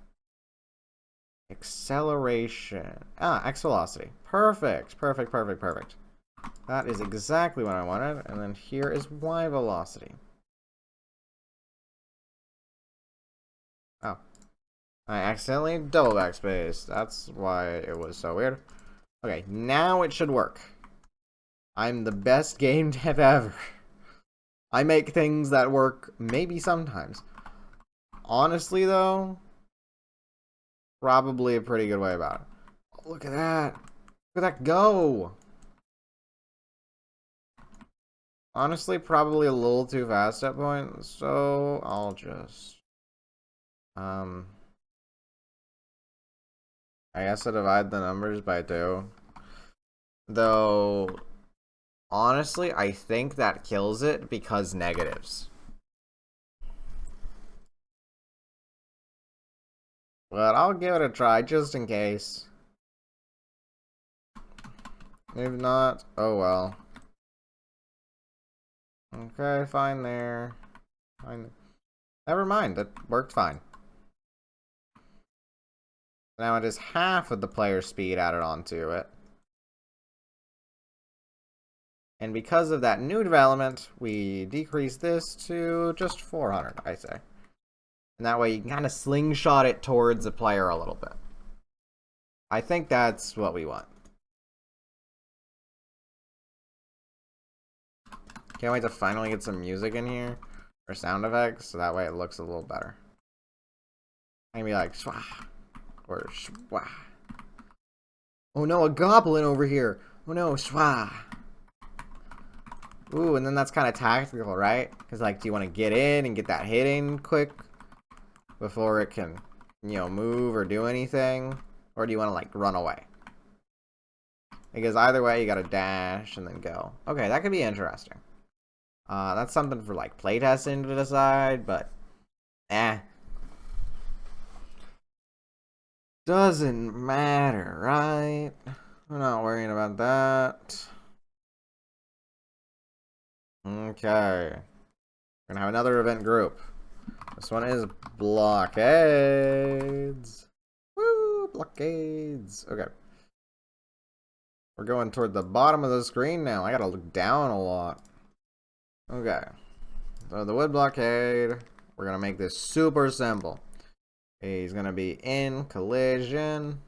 Acceleration. X velocity. Perfect. Perfect, perfect, perfect. That is exactly what I wanted. And then here is Y velocity. Oh. I accidentally double backspace. That's why it was so weird. Okay, now it should work. I'm the best game dev ever. I make things that work maybe sometimes. Honestly, though, probably a pretty good way about it. Oh, look at that. Look at that go. Honestly, probably a little too fast at points, so I'll just I guess I divide the numbers by 2. Though honestly, I think that kills it because negatives. But I'll give it a try just in case. If not, oh well. Okay, fine there. Fine. Never mind, that worked fine. Now it is half of the player speed added onto it. And because of that new development, we decrease this to just 400, I say. And that way you can kind of slingshot it towards the player a little bit. I think that's what we want. Can't wait to finally get some music in here. Or sound effects, so that way it looks a little better. I can be like, swah. Or swah. Oh no, a goblin over here. Oh no, swah. Ooh, and then that's kind of tactical, right? Because, like, do you want to get in and get that hit in quick before it can, you know, move or do anything? Or do you want to, like, run away? Because either way, you got to dash and then go. Okay, that could be interesting. That's something for, like, playtesting to decide, but doesn't matter, right? We're not worrying about that. Okay. We're gonna have another event group. This one is blockades. blockades. Okay. We're going toward the bottom of the screen now. I gotta look down a lot. Okay. So the wood blockade, we're gonna make this super simple. He's gonna be in collision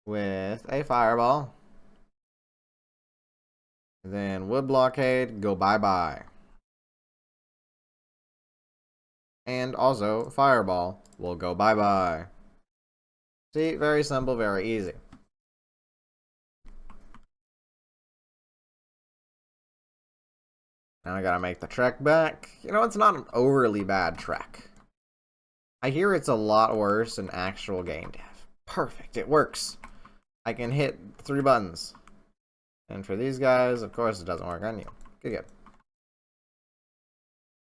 with a fireball. Then wood blockade, go bye-bye. And also, fireball will go bye-bye. See, very simple, very easy. Now I gotta make the trek back. You know, it's not an overly bad trek. I hear it's a lot worse in actual game dev. Perfect, it works. I can hit 3 buttons. And for these guys, of course, it doesn't work on you. Good.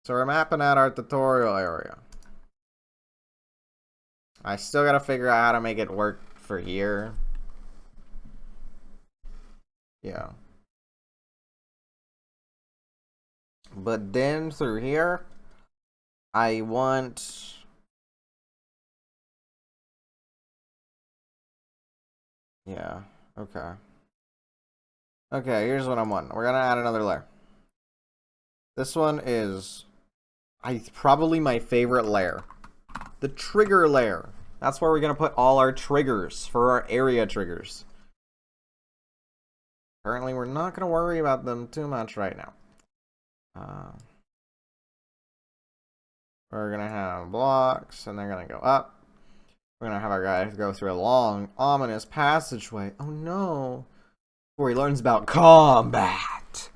So we're mapping out our tutorial area. I still gotta figure out how to make it work for here. Yeah. But then through here, I want... Yeah, okay. Okay, here's what I'm wanting. We're gonna add another layer. This one is probably my favorite layer. The trigger layer. That's where we're gonna put all our triggers for our area triggers. Apparently, we're not gonna worry about them too much right now. We're gonna have blocks, and they're gonna go up. We're gonna have our guy go through a long, ominous passageway. Oh no! Where he learns about combat.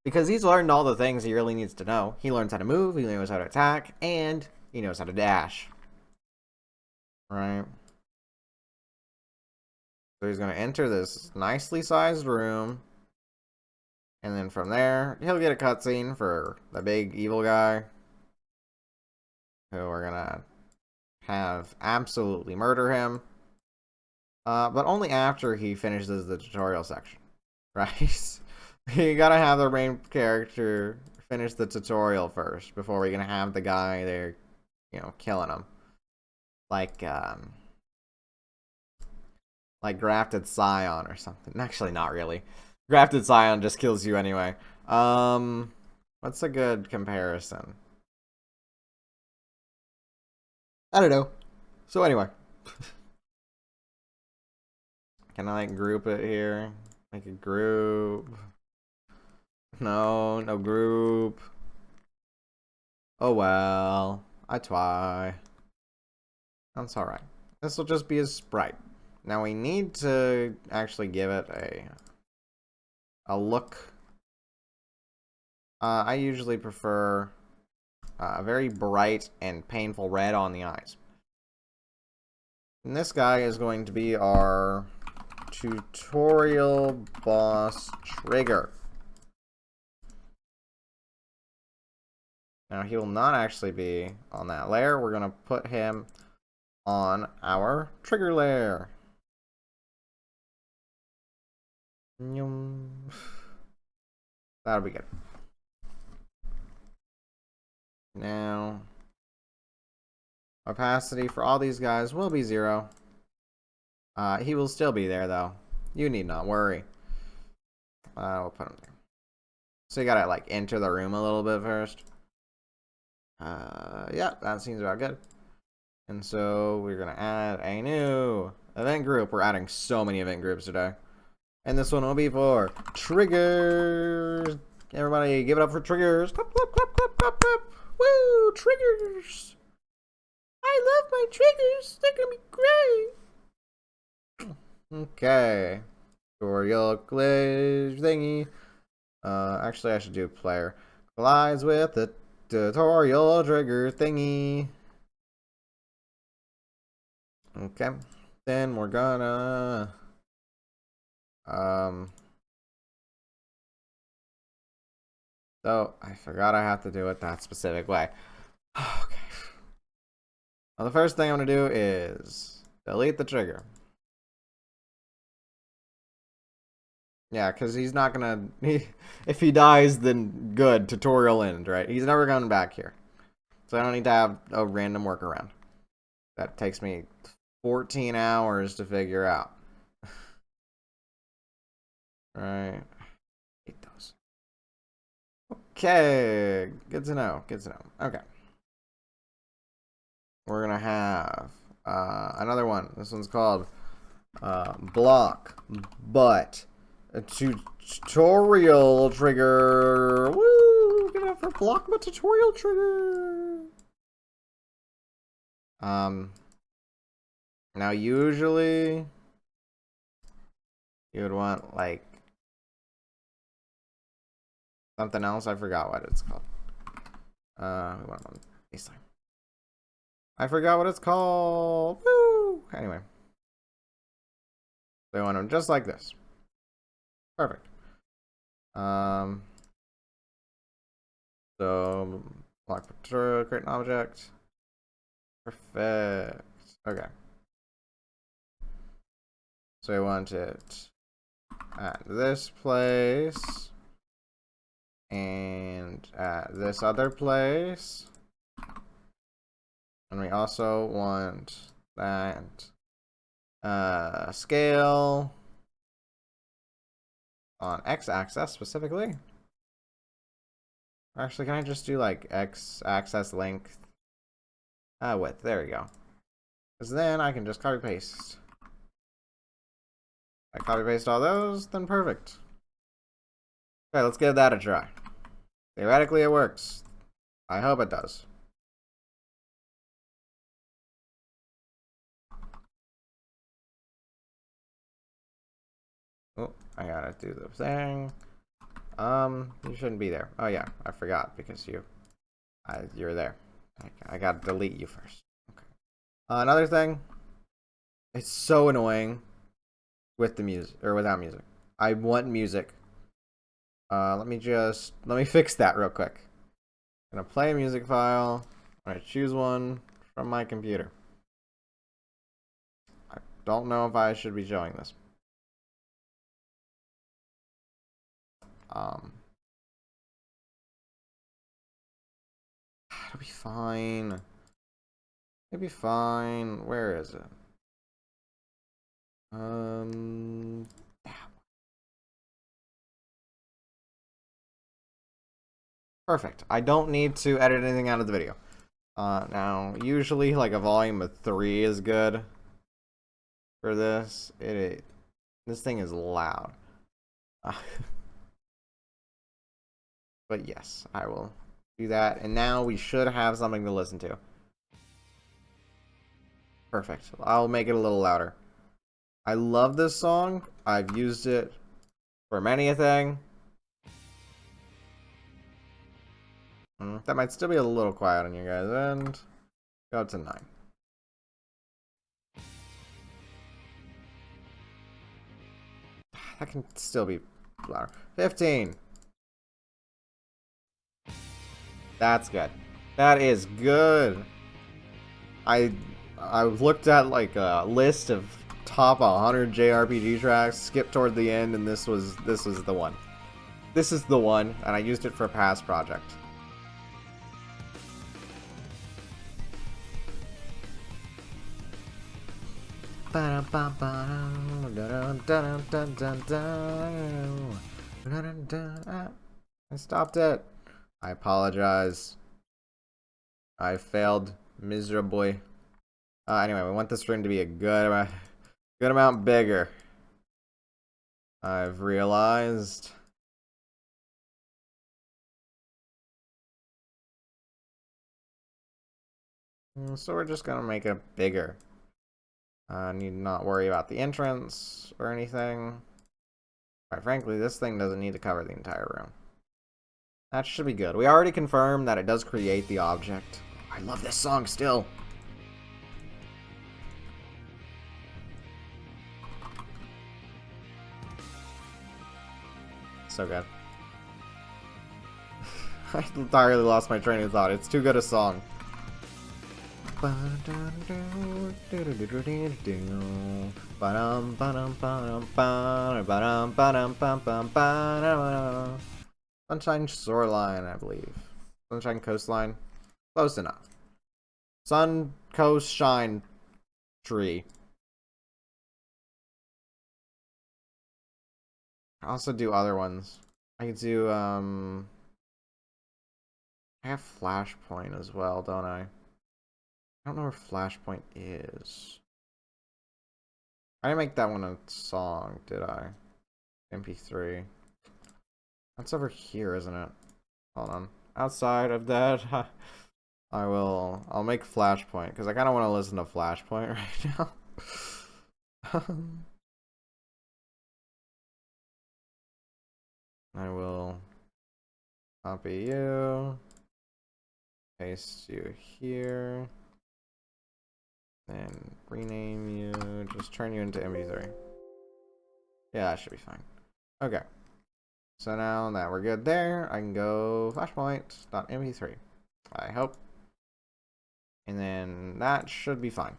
Because he's learned all the things he really needs to know. He learns how to move, he knows how to attack, and he knows how to dash. Right? So he's gonna enter this nicely sized room. And then from there, he'll get a cutscene for the big evil guy. Who we're gonna have absolutely murder him. But only after he finishes the tutorial section. Right? You gotta have the main character finish the tutorial first before we're gonna have the guy there, you know, killing him. Like Grafted Scion or something. Actually, not really. Grafted Scion just kills you anyway. What's a good comparison? I don't know. So anyway. Can I like group it here? Make a group. No group. Oh well. I try. That's alright. This will just be a sprite. Now we need to actually give it a look. I usually prefer a very bright and painful red on the eyes. And this guy is going to be our tutorial boss trigger. Now he will not actually be on that layer. We're going to put him on our trigger layer. That'll be good. Now, opacity for all these guys will be 0. He will still be there, though. You need not worry. We'll put him there. So you gotta, like, enter the room a little bit first. Yeah, that seems about good. And so we're gonna add a new event group. We're adding so many event groups today. And this one will be for triggers. Everybody give it up for triggers. Clap, clap, clap, clap, clap, clap. Woo, triggers. I love my triggers. They're gonna be great. Okay. Tutorial glitch thingy. Actually I should do player. Collides with the tutorial trigger thingy. Okay. Then we're gonna so I forgot I have to do it that specific way. Okay. Well, the first thing I'm gonna do is delete the trigger. Yeah, because he's not gonna if he dies, then good, tutorial end, right? He's never coming back here. So I don't need to have a random workaround. That takes me 14 hours to figure out. Right. Hate those. Okay. Good to know. Good to know. Okay. We're gonna have another one. This one's called Block Butt. A tutorial trigger. Woo! Give it up for Block Butt tutorial trigger. Now usually you would want like something else. I forgot what it's called. We want on baseline. I forgot what it's called. Woo! Anyway. They want them just like this. Perfect. So block create an object. Perfect. Okay. So we want it at this place and at this other place. And we also want that scale on x-axis specifically. Actually, can I just do like x-axis length width? There we go. Because then I can just copy paste. If I copy paste all those, then perfect. Okay, let's give that a try. Theoretically, it works. I hope it does. Oh, I gotta do the thing. You shouldn't be there. Oh yeah, I forgot because you're there. I gotta delete you first. Okay. Another thing. It's so annoying with the music or without music. I want music. Let me fix that real quick. I'm gonna play a music file. I'm gonna choose one from my computer. I don't know if I should be showing this. It'll be fine. It'll be fine. Where is it? Perfect. I don't need to edit anything out of the video. Now, usually like a volume of 3 is good for this. This thing is loud. But yes, I will do that. And now we should have something to listen to. Perfect. I'll make it a little louder. I love this song. I've used it for many a thing. That might still be a little quiet on you guys' end. Go to 9. That can still be louder. 15. That's good. That is good. I looked at like a list of top 100 JRPG tracks, skipped toward the end, and this was the one. This is the one, and I used it for a past project. I stopped it. I apologize. I failed miserably. Anyway, we want the string to be a good amount bigger. I've realized. So we're just gonna make it bigger. Need not worry about the entrance or anything. Quite frankly, this thing doesn't need to cover the entire room. That should be good. We already confirmed that it does create the object. I love this song still. So good. I entirely lost my train of thought. It's too good a song. Sunshine Shoreline, I believe. Sunshine Coastline. Close enough. Sun, Coast, Shine. tree. I also do other ones. I could do, I have Flashpoint as well, don't I? I don't know where Flashpoint is. I didn't make that one a song, did I? MP3. That's over here, isn't it? Hold on. Outside of that, I'll make Flashpoint, because I kind of want to listen to Flashpoint right now. I will copy you, paste you here, then rename you, just turn you into MP3. Yeah, that should be fine. Okay. So now that we're good there, I can go flashpoint.mp3. I hope. And then that should be fine.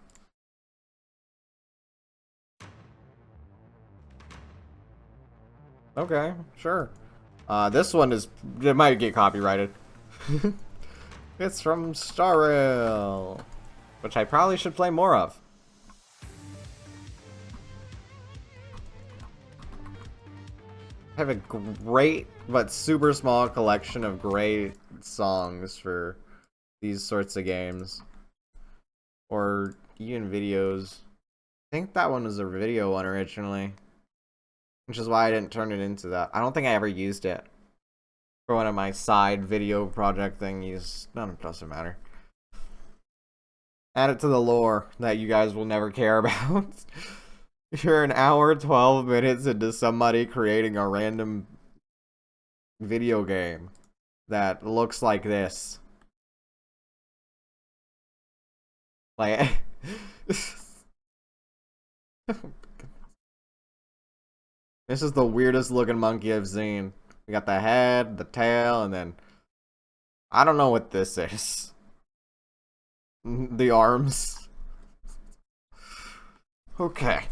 Okay, sure. This one it might get copyrighted. It's from Star Rail, which I probably should play more of. I have a great but super small collection of great songs for these sorts of games. Or even videos. I think that one was a video one originally. Which is why I didn't turn it into that. I don't think I ever used it for one of my side video project thingies. None of it doesn't matter. Add it to the lore that you guys will never care about. You're an hour, 12 minutes into somebody creating a random video game that looks like this. Like... This is the weirdest looking monkey I've seen. We got the head, the tail, and then... I don't know what this is. The arms. Okay.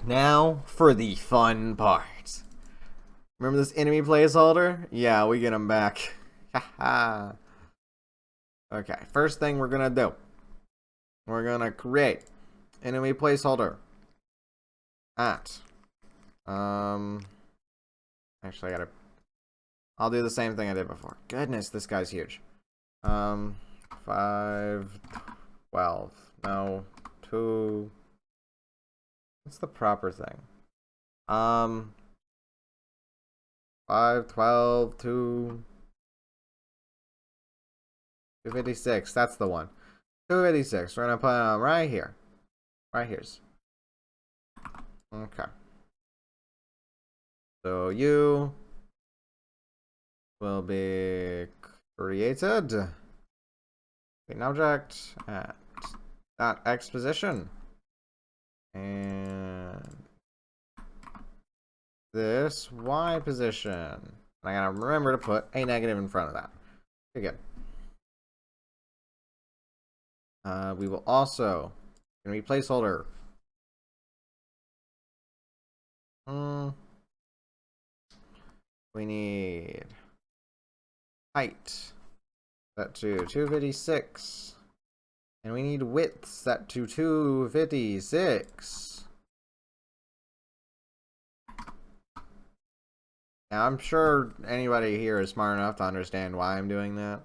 Now for the fun part. Remember this enemy placeholder? Yeah, we get him back. Haha. Okay, first thing we're gonna do. We're gonna create enemy placeholder. At actually I'll do the same thing I did before. Goodness, this guy's huge. 5 12. No, 2. What's the proper thing? 5 12 2 256. That's the one. 256. We're gonna put it right here. Right here's. Okay. So you will be created an object at that X position, and this Y position. And I gotta remember to put a negative in front of that. Okay, good. We will also gonna be placeholder. We need height set to 256, and we need width set to 256. Now I'm sure anybody here is smart enough to understand why I'm doing that.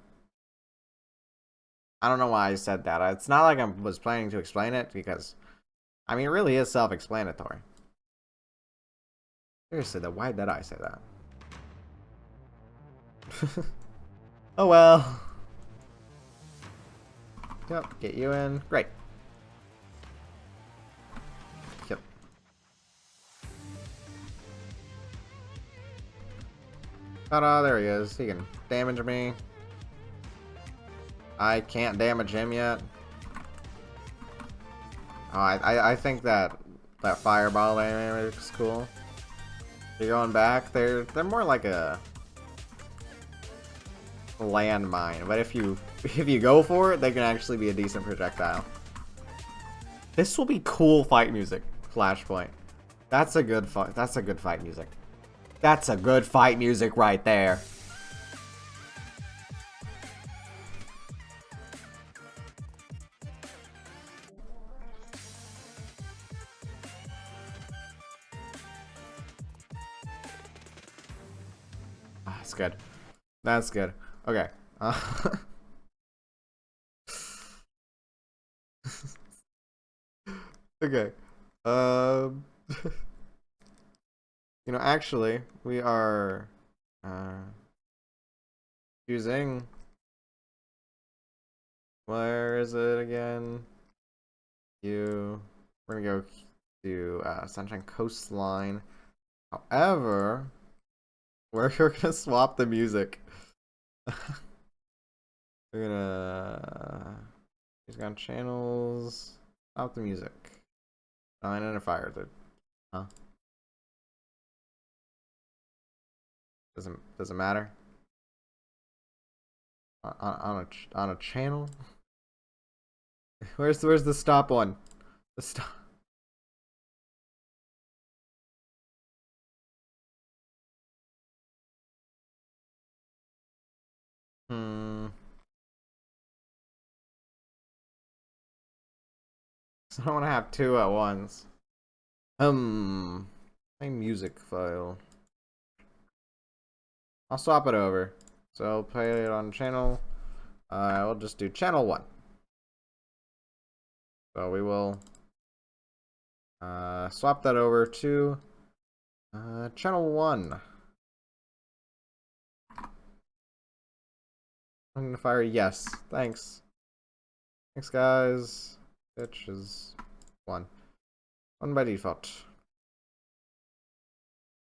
I don't know why I said that. It's not like I was planning to explain it, because I mean it really is self-explanatory. Seriously though, why did I say that? Oh well. Yep, get you in. Great. Yep. Ta-da, there he is. He can damage me. I can't damage him yet. Oh, I think that fireball damage is cool. You're going back, they're more like a landmine, but if you go for it, they can actually be a decent projectile. This will be cool fight music. Flashpoint. That's a good fight. That's a good fight music. That's a good fight music right there. That's good. That's good. Okay. Okay. Um. Actually, we are uh using. Where is it again? We're gonna go to Sunshine Coastline. However, we're gonna swap the music. We're gonna he's got channels. Stop the music. Identifier. Huh? Doesn't matter. On a channel. Where's the stop one? The stop. Hmm. So I don't want to have two at once. My music file. I'll swap it over. So I'll play it on channel. We'll just do channel 1. So we will swap that over to channel 1. I'm gonna fire yes. Thanks. Thanks, guys. Pitch is 1. 1 by default.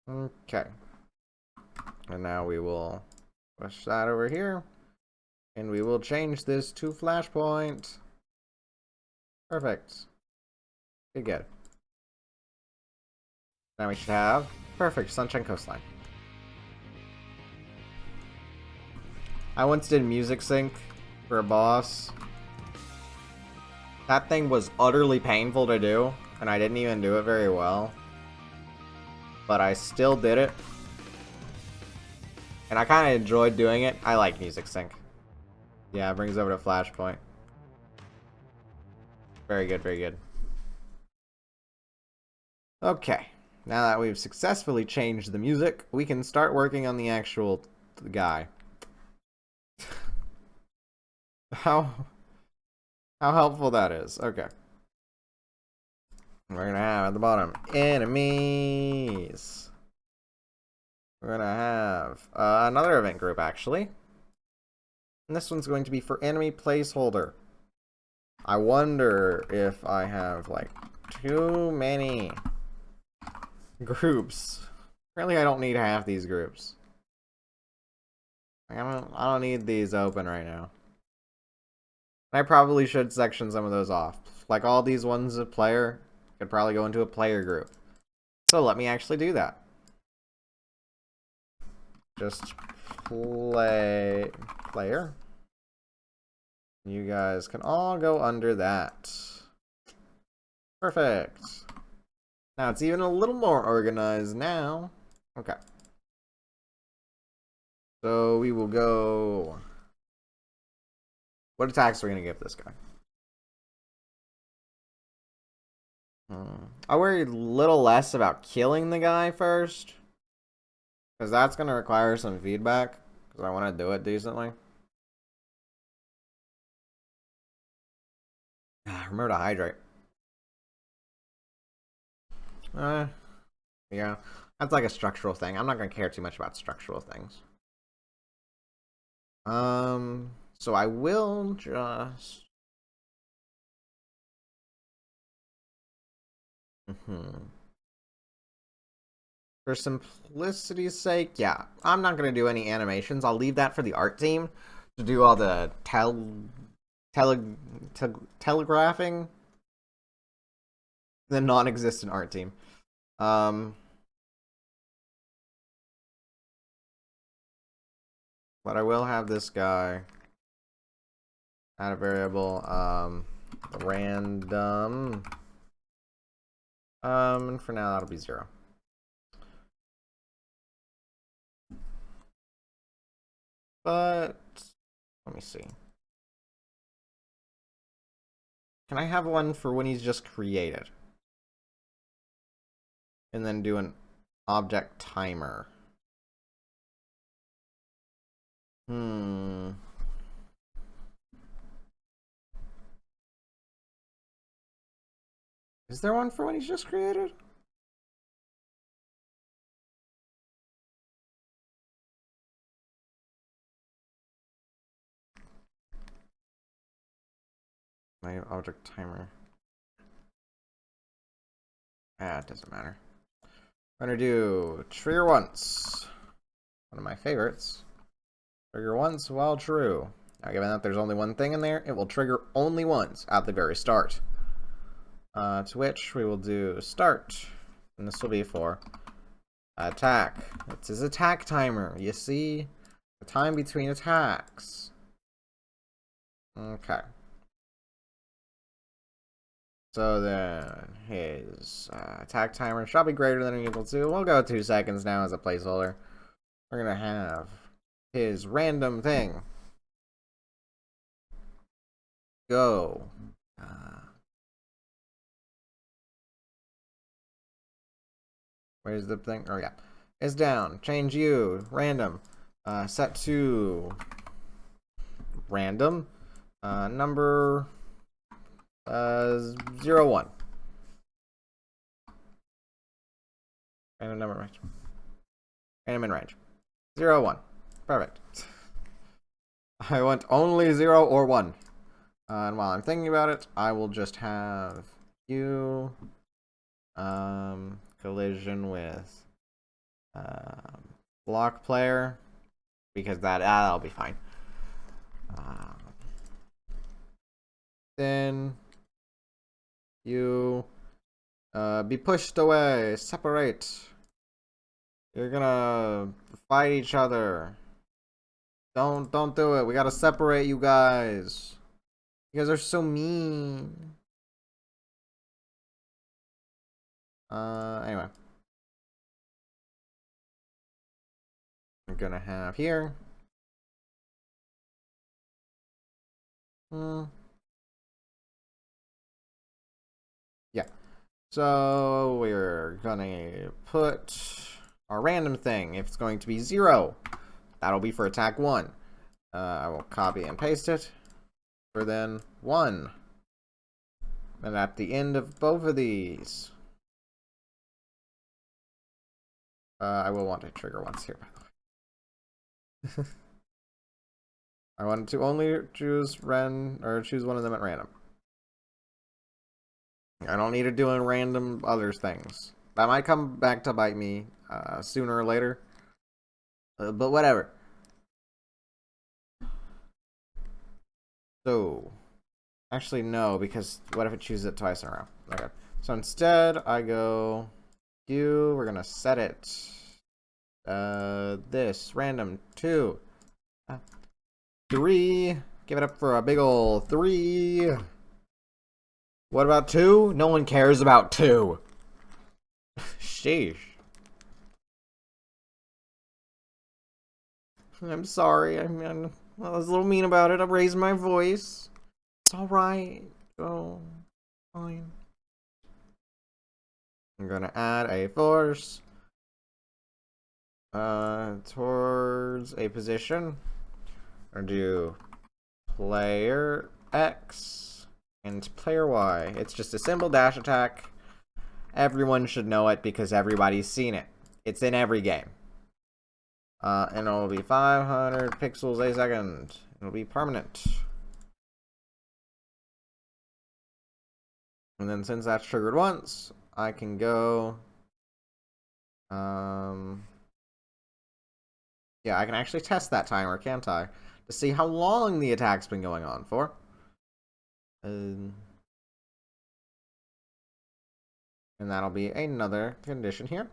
Okay. And now we will push that over here. And we will change this to Flashpoint. Perfect. Good. Now we should have perfect Sunshine Coastline. I once did music sync for a boss. That thing was utterly painful to do, and I didn't even do it very well. But I still did it. And I kind of enjoyed doing it. I like music sync. Yeah, it brings over to Flashpoint. Very good, very good. Okay. Now that we've successfully changed the music, we can start working on the actual guy. How helpful that is. Okay. We're gonna have at the bottom enemies. We're gonna have another event group actually. And this one's going to be for enemy placeholder. I wonder if I have like too many groups. Apparently I don't need half these groups. I don't need these open right now. I probably should section some of those off. Like all these ones of player could probably go into a player group. So let me actually do that. Just player. You guys can all go under that. Perfect. Now it's even a little more organized now. Okay. So we will go. What attacks are we gonna give this guy? I worry a little less about killing the guy first, because that's gonna require some feedback. Because I want to do it decently. Remember to hydrate. Yeah, that's like a structural thing. I'm not gonna care too much about structural things. So I will just. For simplicity's sake, yeah, I'm not gonna do any animations. I'll leave that for the art team to do all the telegraphing. The non-existent art team. But I will have this guy add a variable, random. And for now that'll be 0. But let me see. Can I have one for when he's just created? And then do an object timer. Hmm. Is there one for when he's just created? My object timer. Ah, it doesn't matter. I'm gonna do trigger once. One of my favorites. Trigger once while true. Now, given that there's only one thing in there, it will trigger only once at the very start. To which we will do start. And this will be for attack. It's his attack timer. You see? The time between attacks. Okay. So then his attack timer shall be greater than or equal to. We'll go 2 seconds now as a placeholder. We're going to have his random thing go. Where's the thing? Oh, yeah. It's down. Change you. Random. Set to random. Number 01. Random number range. Random in range. 01. Perfect. I want only 0 or 1. And while I'm thinking about it, I will just have you collision with block player, because that'll be fine. Then you be pushed away, separate. You're gonna fight each other. Don't do it. We gotta separate you guys. You guys are so mean. Anyway. I'm gonna have here. Yeah. So we're gonna put our random thing. If it's going to be 0, that'll be for attack 1. I will copy and paste it for then 1. And at the end of both of these, I will want to trigger once here, by the way. I want to only choose choose one of them at random. I don't need to do random other things. That might come back to bite me sooner or later. But whatever. So, actually no, because what if it chooses it twice in a row? Okay. So instead, I go we're gonna set it. This random 2, 3. Give it up for a big ol' 3. What about 2? No one cares about 2. Sheesh. I'm sorry. I was a little mean about it. I raised my voice. It's alright. Oh, fine. I'm gonna add a force towards a position. Or do player X and player Y. It's just a simple dash attack. Everyone should know it because everybody's seen it. It's in every game. And it'll be 500 pixels a second. It'll be permanent. And then since that's triggered once, I can go... yeah, I can actually test that timer, can't I? To see how long the attack's been going on for. And that'll be another condition here.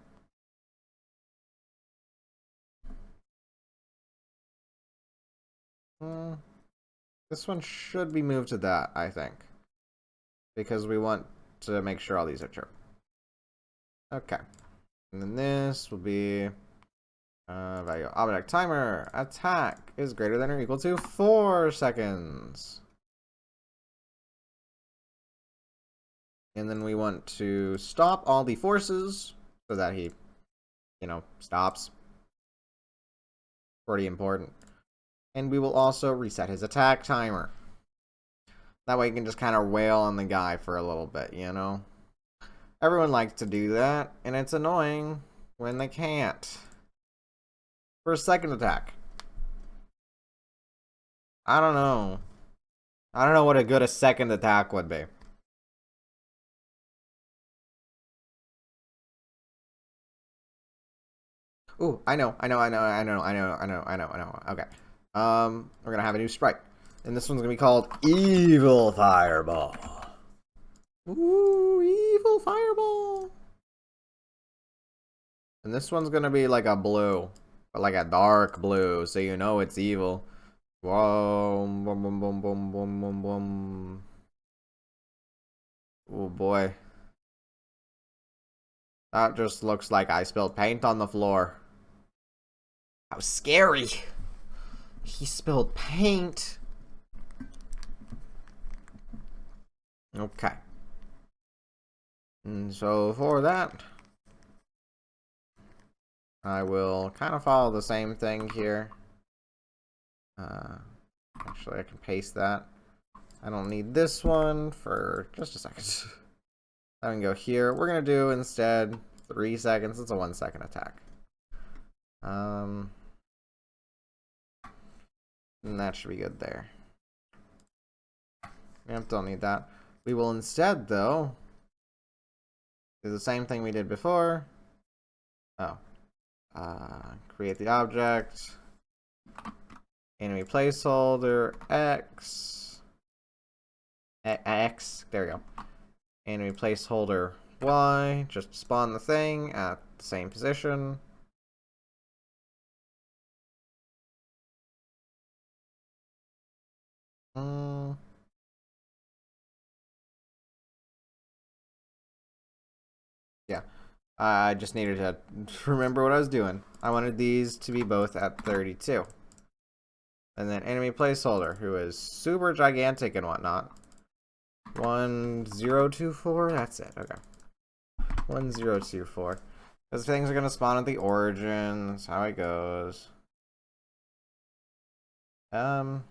This one should be moved to that, I think. Because we want to make sure all these are true. Okay. And then this will be value object timer. Attack is greater than or equal to 4 seconds. And then we want to stop all the forces so that he, stops. Pretty important. And we will also reset his attack timer. That way you can just kind of wail on the guy for a little bit, you know? Everyone likes to do that, and it's annoying when they can't. For a second attack. I don't know. I don't know what a good second attack would be. Ooh, I know. Okay. We're gonna have a new sprite. And this one's gonna be called Evil Fireball. Ooh, Evil Fireball. And this one's gonna be like a blue. But like a dark blue, so you know it's evil. Whoa, boom, boom, boom, boom, boom, boom, boom. Oh boy. That just looks like I spilled paint on the floor. That was scary. He spilled paint. Okay. And so for that, I will kind of follow the same thing here. Actually, I can paste that. I don't need this one for just a second. I can go here. We're gonna do instead 3 seconds. It's a 1 second attack. And that should be good there. Yep, don't need that. We will instead, though, do the same thing we did before. Oh. Create the object. Enemy placeholder X. X. There we go. Enemy placeholder Y. Just spawn the thing at the same position. Yeah. I just needed to remember what I was doing. I wanted these to be both at 32. And then enemy placeholder, who is super gigantic and whatnot. 1024, that's it, okay. 1024. Because things are going to spawn at the origins, how it goes. I'm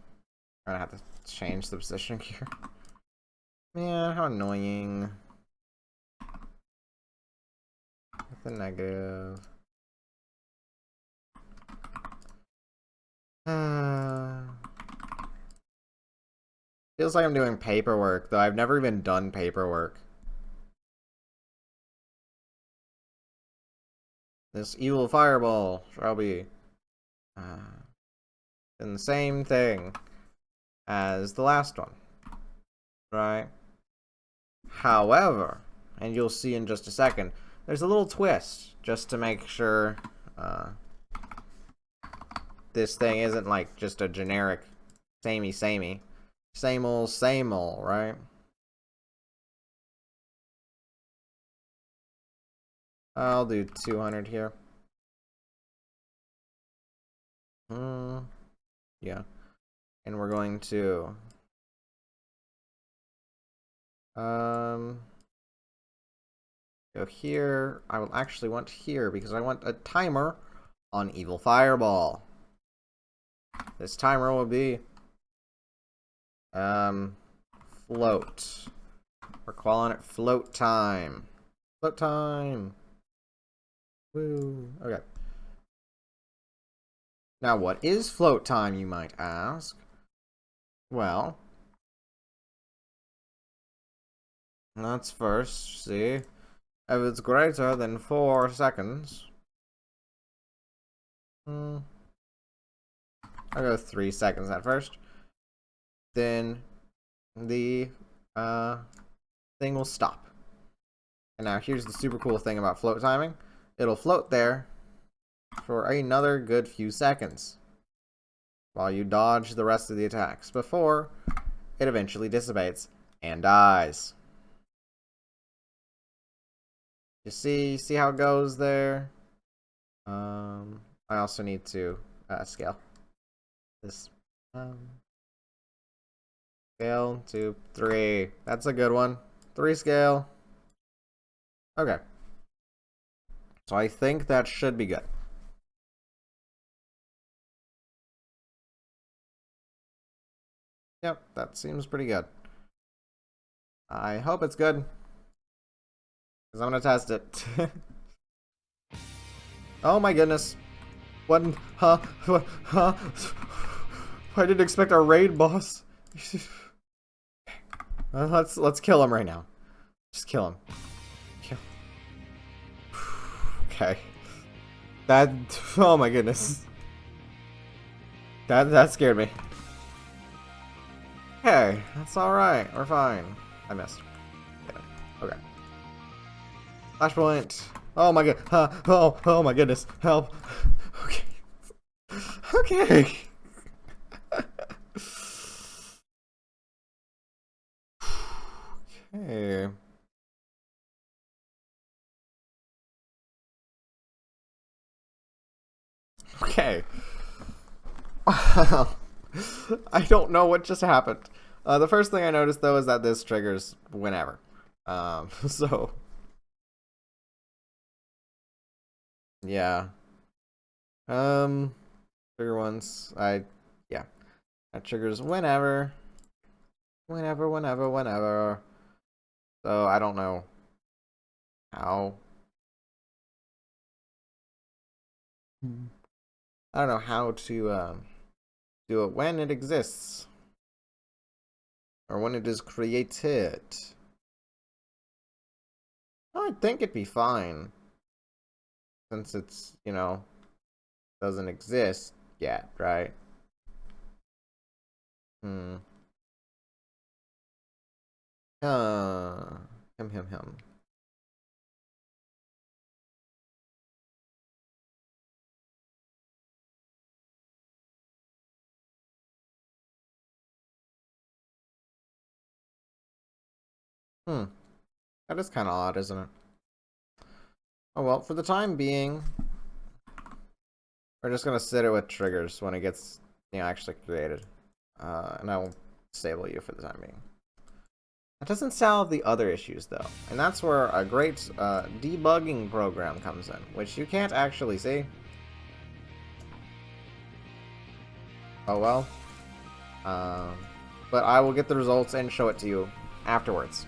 going to have to change the position here. Man, how annoying. With the negative. Feels like I'm doing paperwork, though I've never even done paperwork. This evil fireball shall be in the same thing as the last one, right? However, and you'll see in just a second, there's a little twist just to make sure this thing isn't like just a generic samey, same old, right? I'll do 200 here. Yeah. And we're going to go here. I will actually want here because I want a timer on Evil Fireball. This timer will be float. We're calling it float time. Float time. Woo. Okay. Now, what is float time, you might ask? Well, let's first see if it's greater than 4 seconds. I'll go 3 seconds at first. Then the thing will stop. And now here's the super cool thing about float timing. It'll float there for another good few seconds while you dodge the rest of the attacks before it eventually dissipates and dies. You see how it goes there? I also need to scale this. Scale to 3. That's a good one. 3 scale. Okay. So I think that should be good. Yep, that seems pretty good. I hope it's good. Because I'm gonna test it. Oh my goodness. What? Huh? Huh? I didn't expect our raid boss. Let's kill him right now. Just kill him. Kill. Okay. That. Oh my goodness. That scared me. Okay, that's all right. We're fine. I missed. Okay. Flashpoint. Oh my god. Oh my goodness. Help. Okay. Okay. Okay. Okay. I don't know what just happened. The first thing I noticed though is that this triggers whenever. So yeah. Trigger once. Yeah. That triggers whenever. Whenever. So I don't know how. I don't know how to do it when it exists. Or when it is created. I think it'd be fine. Since it's, doesn't exist yet, right? Hmm. Him. That is kind of odd, isn't it? Oh well, for the time being, we're just gonna sit it with triggers when it gets, actually created. And I will disable you for the time being. That doesn't solve the other issues, though. And that's where a great debugging program comes in, which you can't actually see. Oh well. But I will get the results and show it to you afterwards.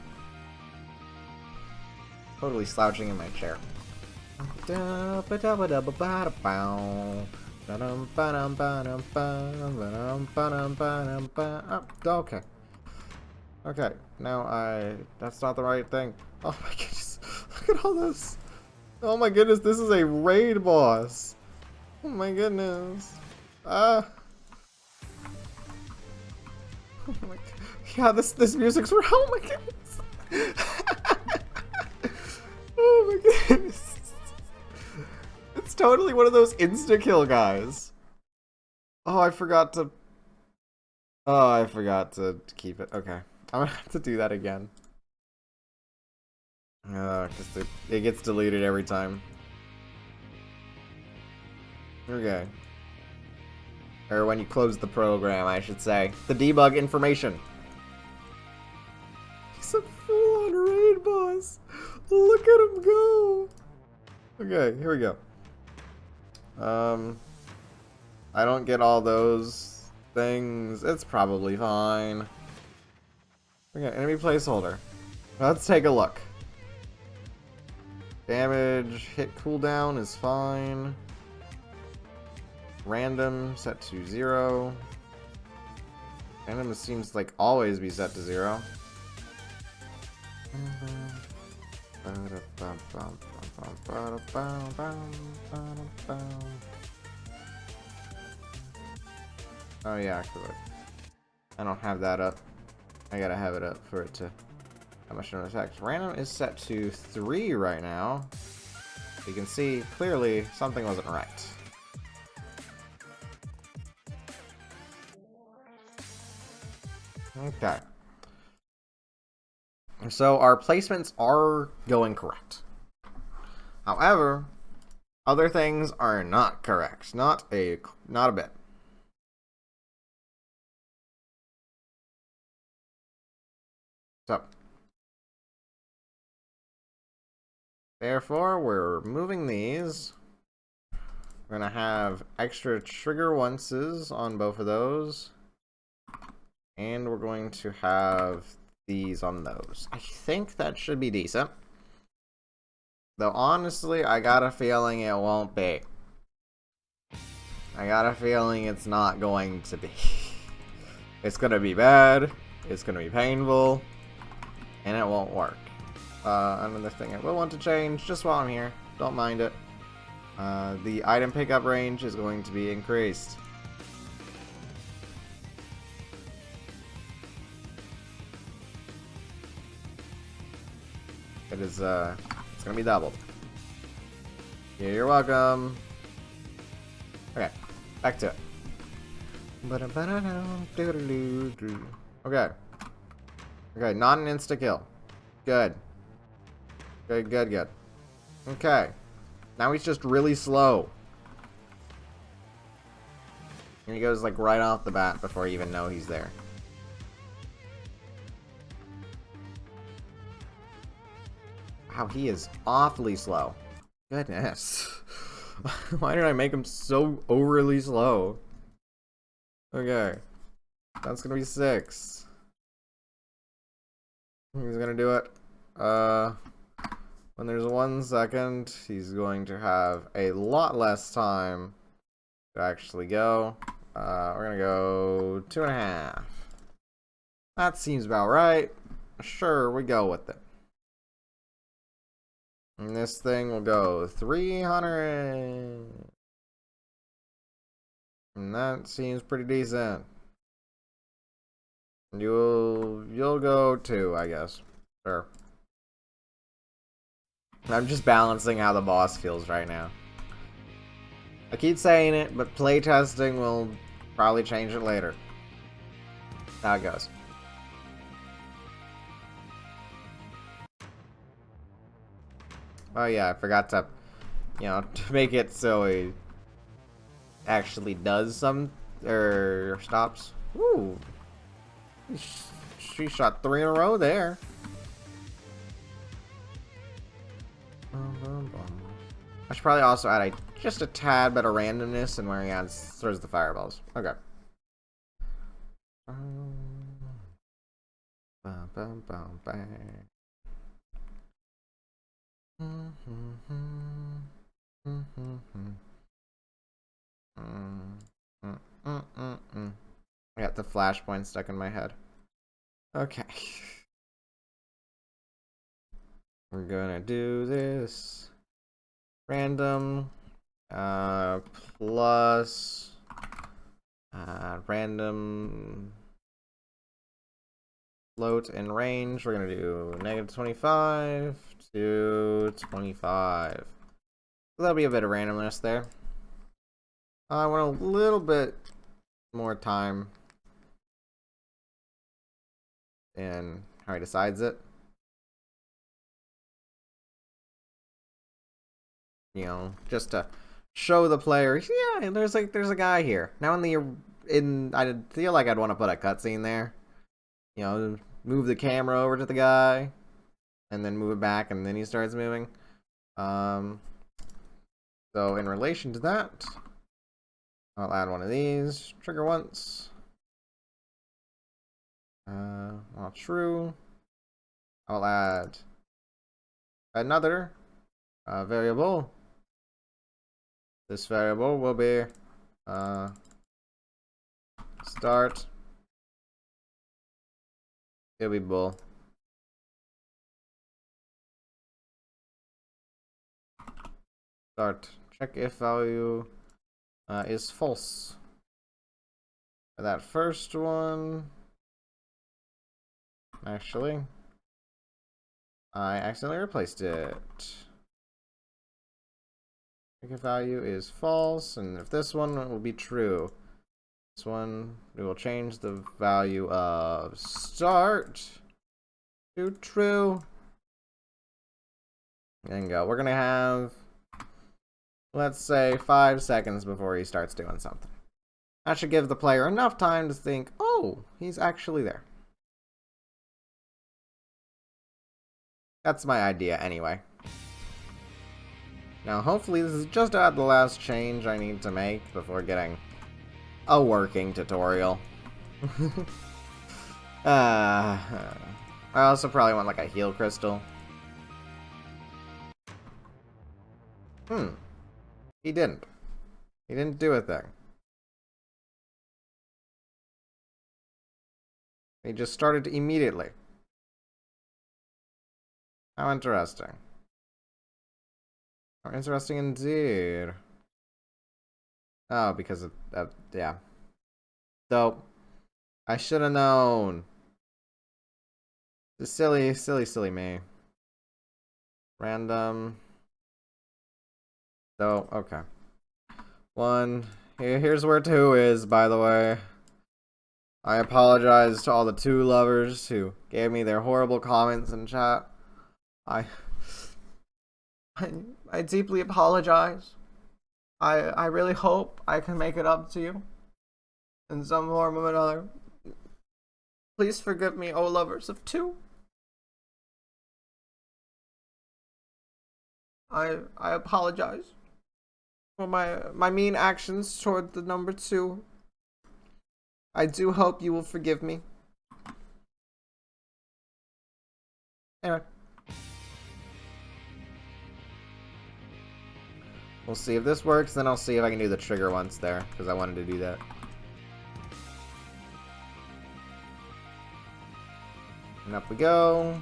Totally slouching in my chair. Okay. Okay, now that's not the right thing. Oh my goodness. Look at all this. Oh my goodness, this is a raid boss. Oh my goodness. Oh my god. Yeah, this music's real. Oh my goodness. Oh my goodness. It's totally one of those insta-kill guys. Oh, I forgot to keep it. Okay. I'm gonna have to do that again. Because it gets deleted every time. Okay. Or when you close the program, I should say. The debug information. He's a full-on raid boss. Look at him go. Okay, here we go. I don't get all those things. It's probably fine. Okay, enemy placeholder. Let's take a look. Damage, hit cooldown is fine. Random, set to 0. Random seems like always be set to 0. Oh yeah, I don't have that up. I gotta have it up for it to have much of an effect. Random is set to 3 right now. You can see clearly something wasn't right. Okay. So our placements are going correct. However, other things are not correct. Not a bit. So, therefore, we're moving these. We're gonna have extra trigger onces on both of those. And we're going to have these on those. I think that should be decent. Though honestly, I got a feeling it won't be. I got a feeling it's not going to be. It's gonna be bad, it's gonna be painful, and it won't work. Another thing I will want to change, just while I'm here, don't mind it. The item pickup range is going to be increased. It is, it's gonna be doubled. Yeah, you're welcome. Okay, back to it. Okay. Okay, not an insta-kill. Good. Good, good, good. Okay. Now he's just really slow. And he goes, like, right off the bat before you even know he's there. Wow, he is awfully slow. Goodness. Why did I make him so overly slow? Okay. That's gonna be 6. He's gonna do it. When there's 1 second, he's going to have a lot less time to actually go. We're gonna go 2.5. That seems about right. Sure, we go with it. And this thing will go 300. And that seems pretty decent. You'll go 2, I guess. Sure. I'm just balancing how the boss feels right now. I keep saying it, but playtesting will probably change it later. That's how it goes. Oh yeah, I forgot to, to make it so he actually does some, or stops. Ooh. She shot 3 in a row there. I should probably also add just a tad bit of randomness in where he throws the fireballs. Okay. I got the flashpoint stuck in my head. Okay. We're gonna do this. Random. Plus. Random. Float and range. We're gonna do -25 to 25. So that'll be a bit of randomness there. I want a little bit more time in how he decides it. Just to show the player, yeah, there's a guy here. Now I feel like I'd want to put a cutscene there. Move the camera over to the guy, and then move it back, and then he starts moving. So in relation to that, I'll add one of these. Trigger once. All true. I'll add another variable. This variable will be start. It'll be bull. Start. Check if value is false. For that first one, actually, I accidentally replaced it. Check if value is false, and if this one will be true. This one, we will change the value of start to true. And go. We're gonna have, let's say, 5 seconds before he starts doing something. That should give the player enough time to think, oh, he's actually there. That's my idea anyway. Now hopefully this is just about the last change I need to make before getting a working tutorial. I also probably want like a heal crystal. He didn't. He didn't do a thing. He just started immediately. How interesting. How interesting indeed. Oh, because of yeah. So, I should have known. Just silly me. Random. So, okay. One. Here's where two is, by the way. I apologize to all the two lovers who gave me their horrible comments in chat. I I deeply apologize. I really hope I can make it up to you in some form or another. Please forgive me, O lovers of two. I apologize for my mean actions toward the number two. I do hope you will forgive me. Anyway. We'll see if this works, then I'll see if I can do the trigger once there, because I wanted to do that. And up we go.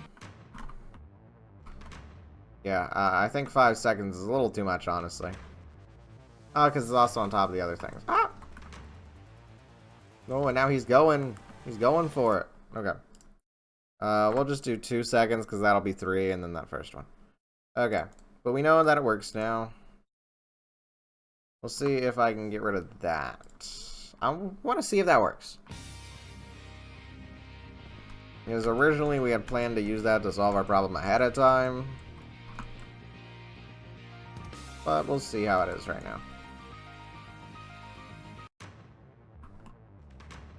Yeah, I think 5 seconds is a little too much, honestly. Oh, because it's also on top of the other things. Ah! Oh, and now he's going for it. Okay. We'll just do 2 seconds, because that'll be 3, and then that first one. Okay. But we know that it works now. We'll see if I can get rid of that. I want to see if that works. Because originally we had planned to use that to solve our problem ahead of time. But we'll see how it is right now.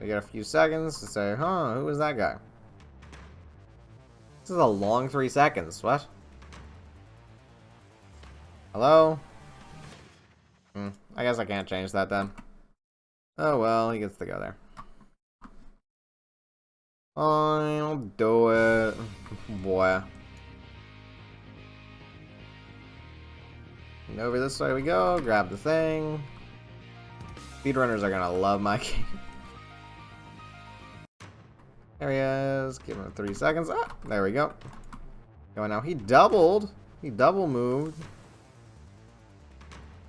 We get a few seconds to say, huh, who was that guy? This is a long 3 seconds. What? Hello? I guess I can't change that then. Oh well, he gets to go there. Fine, I'll do it. Boy. And over this way we go, grab the thing. Speedrunners are gonna love my game. There he is. Give him 3 seconds. Ah, there we go. Going now. He doubled. He double moved.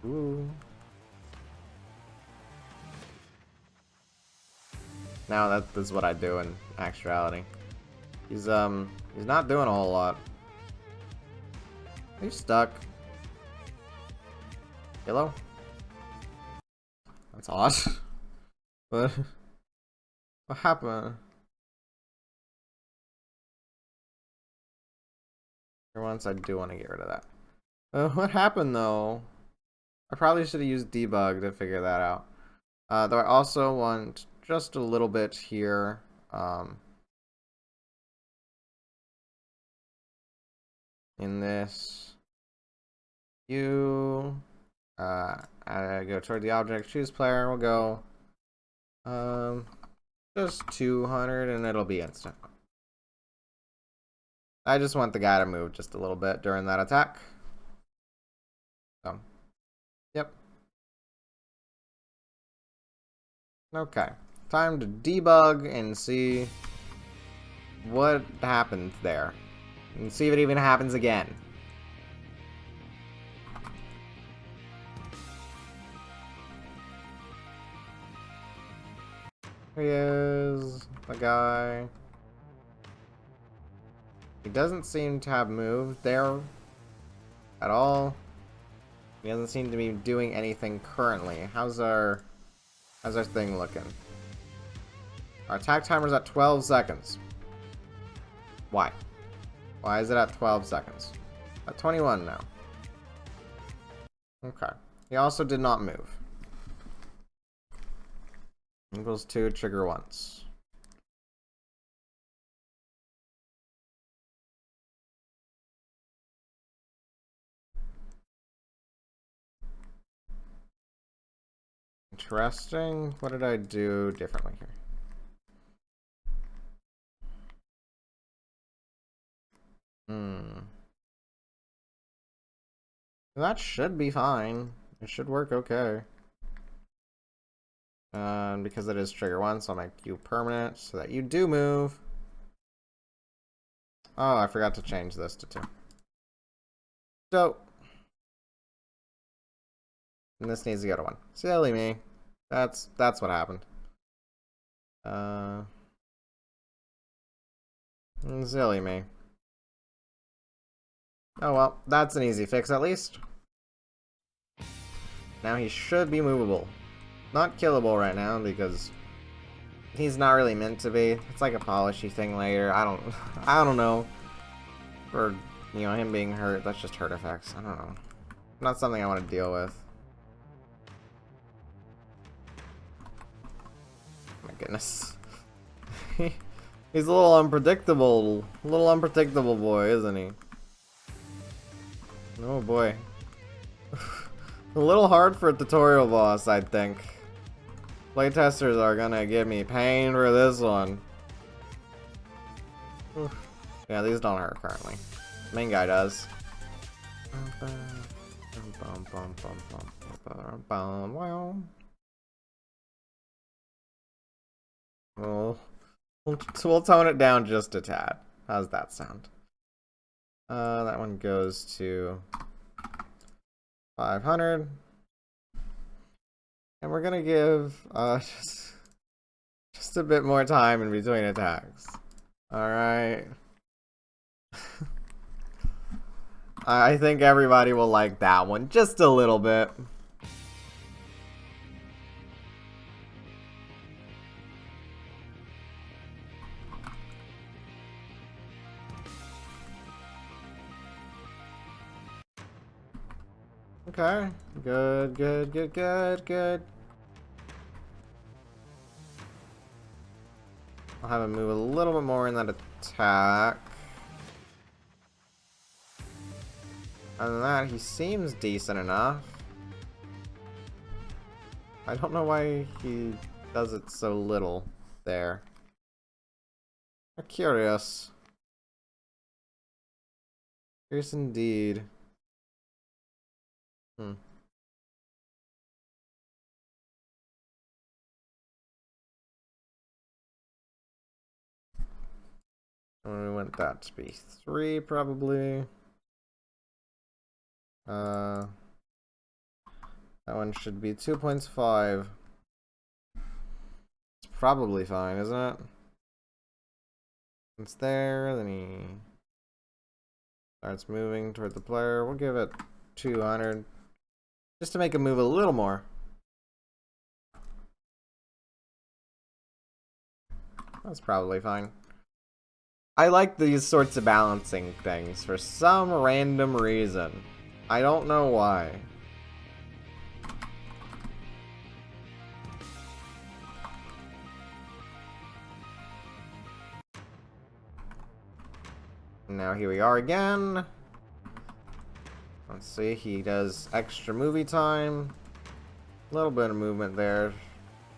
Ooh. Now that's what I do in actuality. He's not doing a whole lot. He's stuck. Hello? That's odd. What happened? For once, I do want to get rid of that. What happened though? I probably should have used debug to figure that out. Though I also want just a little bit here. In this, I go toward the object, choose player. We'll go, just 200, and it'll be instant. I just want the guy to move just a little bit during that attack. So, yep. Okay, time to debug and see what happened there. And see if it even happens again. Here he is, the guy. He doesn't seem to have moved there at all. He doesn't seem to be doing anything currently. How's our thing looking? Our attack timer's at 12 seconds. Why? Why is it at 12 seconds? At 21 now. Okay. He also did not move. Equals 2, trigger once. Interesting. What did I do differently here? Hmm. That should be fine. It should work okay. Because it is trigger 1, so I'll make you permanent so that you do move. Oh, I forgot to change this to 2. Dope. And this needs to go to 1. Silly me. That's what happened. Silly me. Oh well, that's an easy fix at least. Now he should be movable. Not killable right now because he's not really meant to be. It's like a polishy thing later. I don't know. For, you know, him being hurt, that's just hurt effects. I don't know. Not something I want to deal with. My goodness. He's a little unpredictable. A little unpredictable boy, isn't he? Oh boy. A little hard for a tutorial boss, I think. Playtesters are gonna give me pain for this one. Yeah, these don't hurt currently. Main guy does. We'll tone it down just a tad. How's that sound? That one goes to 500. And we're gonna give just a bit more time in between attacks. Alright. I think everybody will like that one just a little bit. Okay. Good, good, good, good, good. I'll have him move a little bit more in that attack. Other than that, he seems decent enough. I don't know why he does it so little there. I'm curious. Curious indeed. Hmm. We want that to be 3 probably. That one should be 2.5. It's probably fine, isn't it? It's there, then he starts moving toward the player. We'll give it 200. Just to make him move a little more. That's probably fine. I like these sorts of balancing things for some random reason. I don't know why. Now here we are again. Let's see, he does extra movie time. A little bit of movement there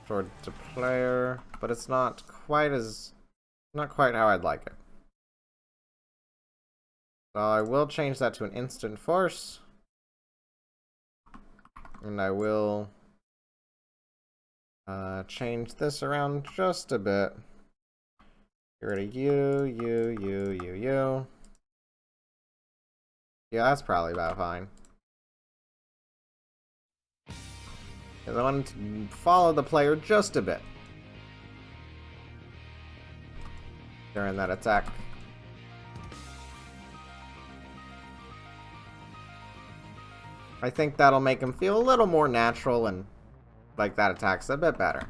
toward the player, but it's not quite how I'd like it. So I will change that to an instant force. And I will change this around just a bit. Get rid of you. Yeah, that's probably about fine. Because I want to follow the player just a bit during that attack. I think that'll make him feel a little more natural and like that attack's a bit better.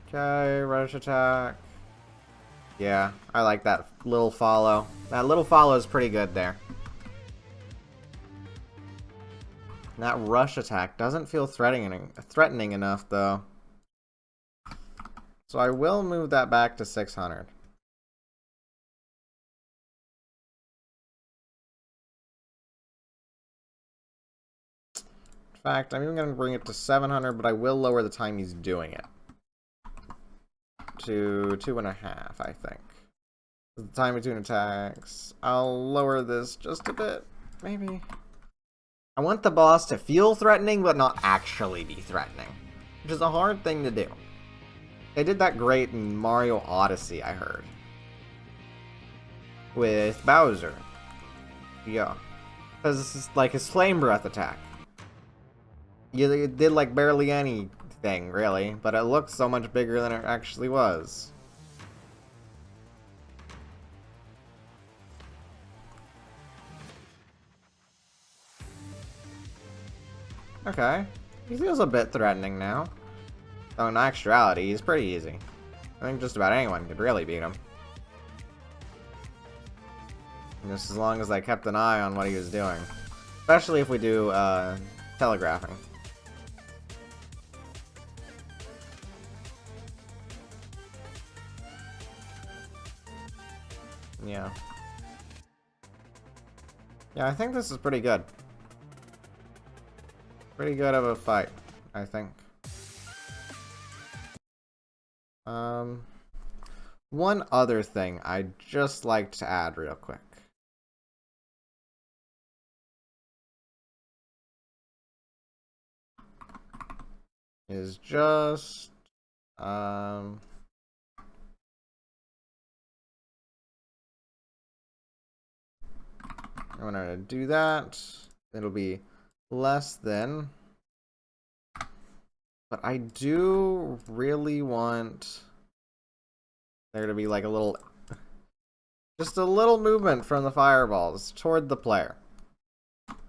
Okay, rush attack. Yeah, I like that little follow. That little follow is pretty good there. That rush attack doesn't feel threatening enough, though. So I will move that back to 600. In fact, I'm even going to bring it to 700, but I will lower the time he's doing it. to 2.5, I think. The time between attacks. I'll lower this just a bit, maybe. I want the boss to feel threatening, but not actually be threatening, which is a hard thing to do. They did that great in Mario Odyssey, I heard. With Bowser. Yeah. Because this is like his flame breath attack. It did like barely anything, really, but it looked so much bigger than it actually was. Okay. He feels a bit threatening now. Though in actuality, he's pretty easy. I think just about anyone could really beat him. Just as long as I kept an eye on what he was doing. Especially if we do, telegraphing. Yeah. Yeah, I think this is pretty good. Pretty good of a fight, I think. One other thing I'd just like to add real quick. Is just, I'm gonna do that. It'll be less than. But I do really want there to be like a little, just a little movement from the fireballs toward the player.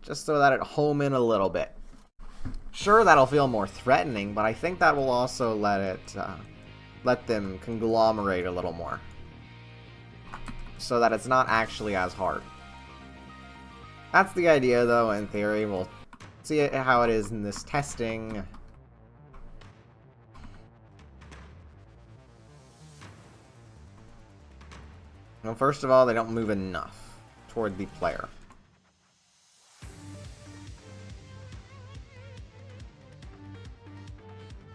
Just so that it home in a little bit. Sure, that'll feel more threatening, but I think that will also let them conglomerate a little more. So that it's not actually as hard. That's the idea, though, in theory. We'll see how it is in this testing. Well, first of all, they don't move enough toward the player.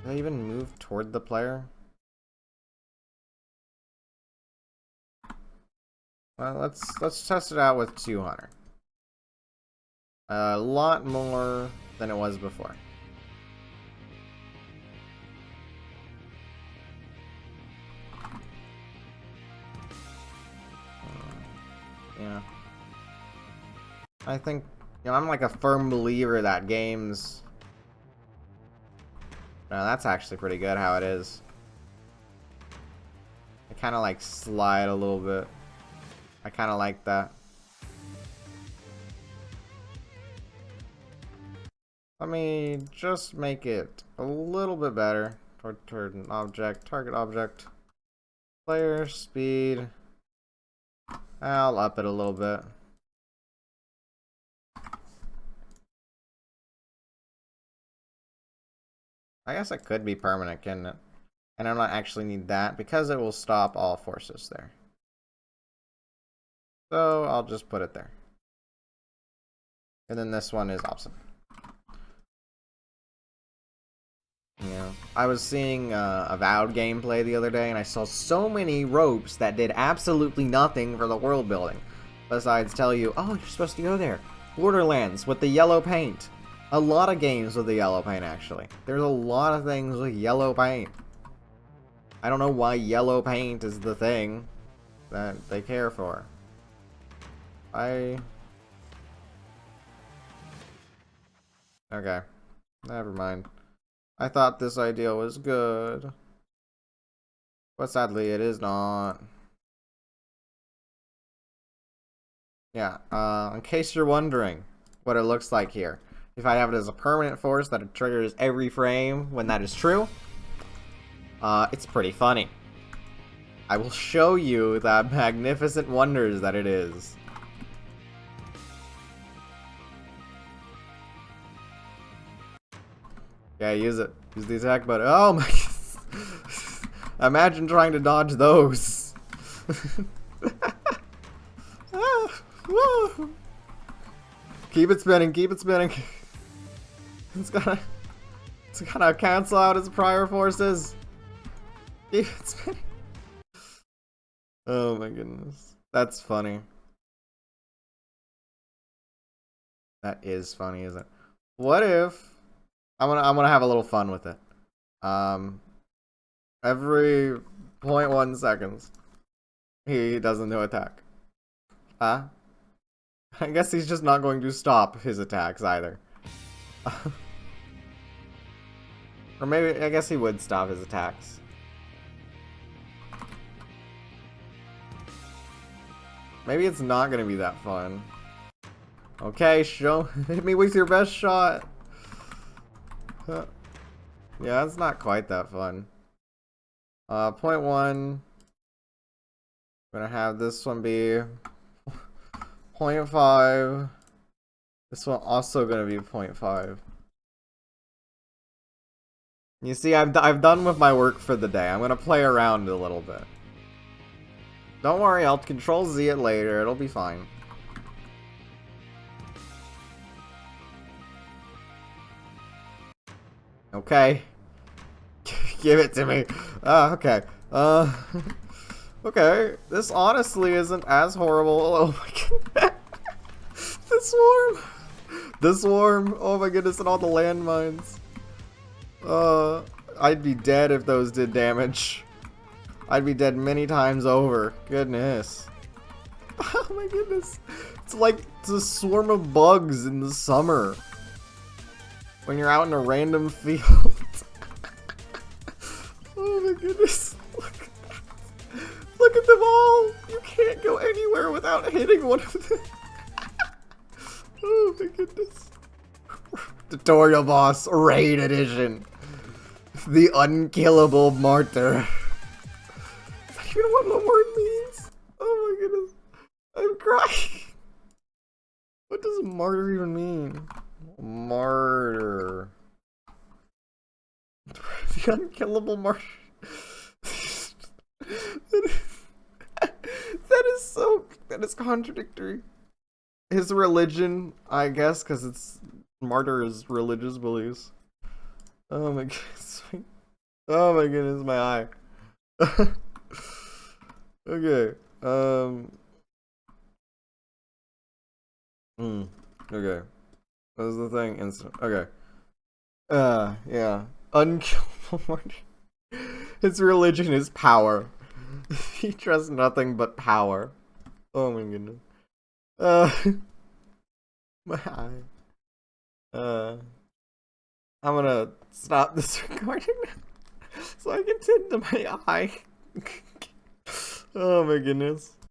Do they even move toward the player? Well, let's test it out with 200. A lot more than it was before. Yeah. I think, I'm like a firm believer that games... No, that's actually pretty good how it is. I kind of like slide a little bit. I kind of like that. Let me just make it a little bit better. Toward an object, target object. Player, speed. I'll up it a little bit. I guess it could be permanent, couldn't it? And I don't actually need that because it will stop all forces there. So I'll just put it there. And then this one is opposite. Yeah. I was seeing Avowed gameplay the other day and I saw so many ropes that did absolutely nothing for the world building. Besides tell you, oh, you're supposed to go there. Borderlands with the yellow paint. A lot of games with the yellow paint, actually. There's a lot of things with yellow paint. I don't know why yellow paint is the thing that they care for. Okay. Never mind. I thought this idea was good. But sadly, it is not. Yeah, in case you're wondering what it looks like here. If I have it as a permanent force that it triggers every frame when that is true, it's pretty funny. I will show you the magnificent wonders that it is. Yeah, use it. Use the attack button. Oh my god. Imagine trying to dodge those. Keep it spinning, keep it spinning. It's gonna cancel out its prior forces. Keep it spinning. Oh my goodness. That's funny. That is funny, isn't it? What if I'm gonna have a little fun with it. Every 0.1 seconds, he does a new attack. Huh? I guess he's just not going to stop his attacks either. Or maybe, I guess he would stop his attacks. Maybe it's not gonna be that fun. Okay, hit me with your best shot. Yeah, that's not quite that fun. 0.1. I'm gonna have this one be 0.5. This one also gonna be 0.5. You see, I've done with my work for the day. I'm gonna play around a little bit. Don't worry, I'll Control Z it later. It'll be fine. Okay. Give it to me. Okay. Okay. This honestly isn't as horrible. Oh my god. This swarm. Oh my goodness, and all the landmines. I'd be dead if those did damage. I'd be dead many times over. Goodness. Oh my goodness. It's like a swarm of bugs in the summer. When you're out in a random field. Oh my goodness. Look at them all. You can't go anywhere without hitting one of them. Oh my goodness. Tutorial boss, Raid Edition. The unkillable martyr. I don't even know what the word means. Oh my goodness. I'm crying. What does martyr even mean? Martyr. The unkillable martyr. That is contradictory. His religion, I guess, because it's martyr is religious beliefs. Oh my goodness. Oh my goodness, my eye. Okay. Okay. What was the thing? Instant. Okay. Yeah. Unkillable martyr. His religion is power. He trusts nothing but power. Oh my goodness. My eye. I'm gonna stop this recording now so I can tend to my eye. Oh my goodness.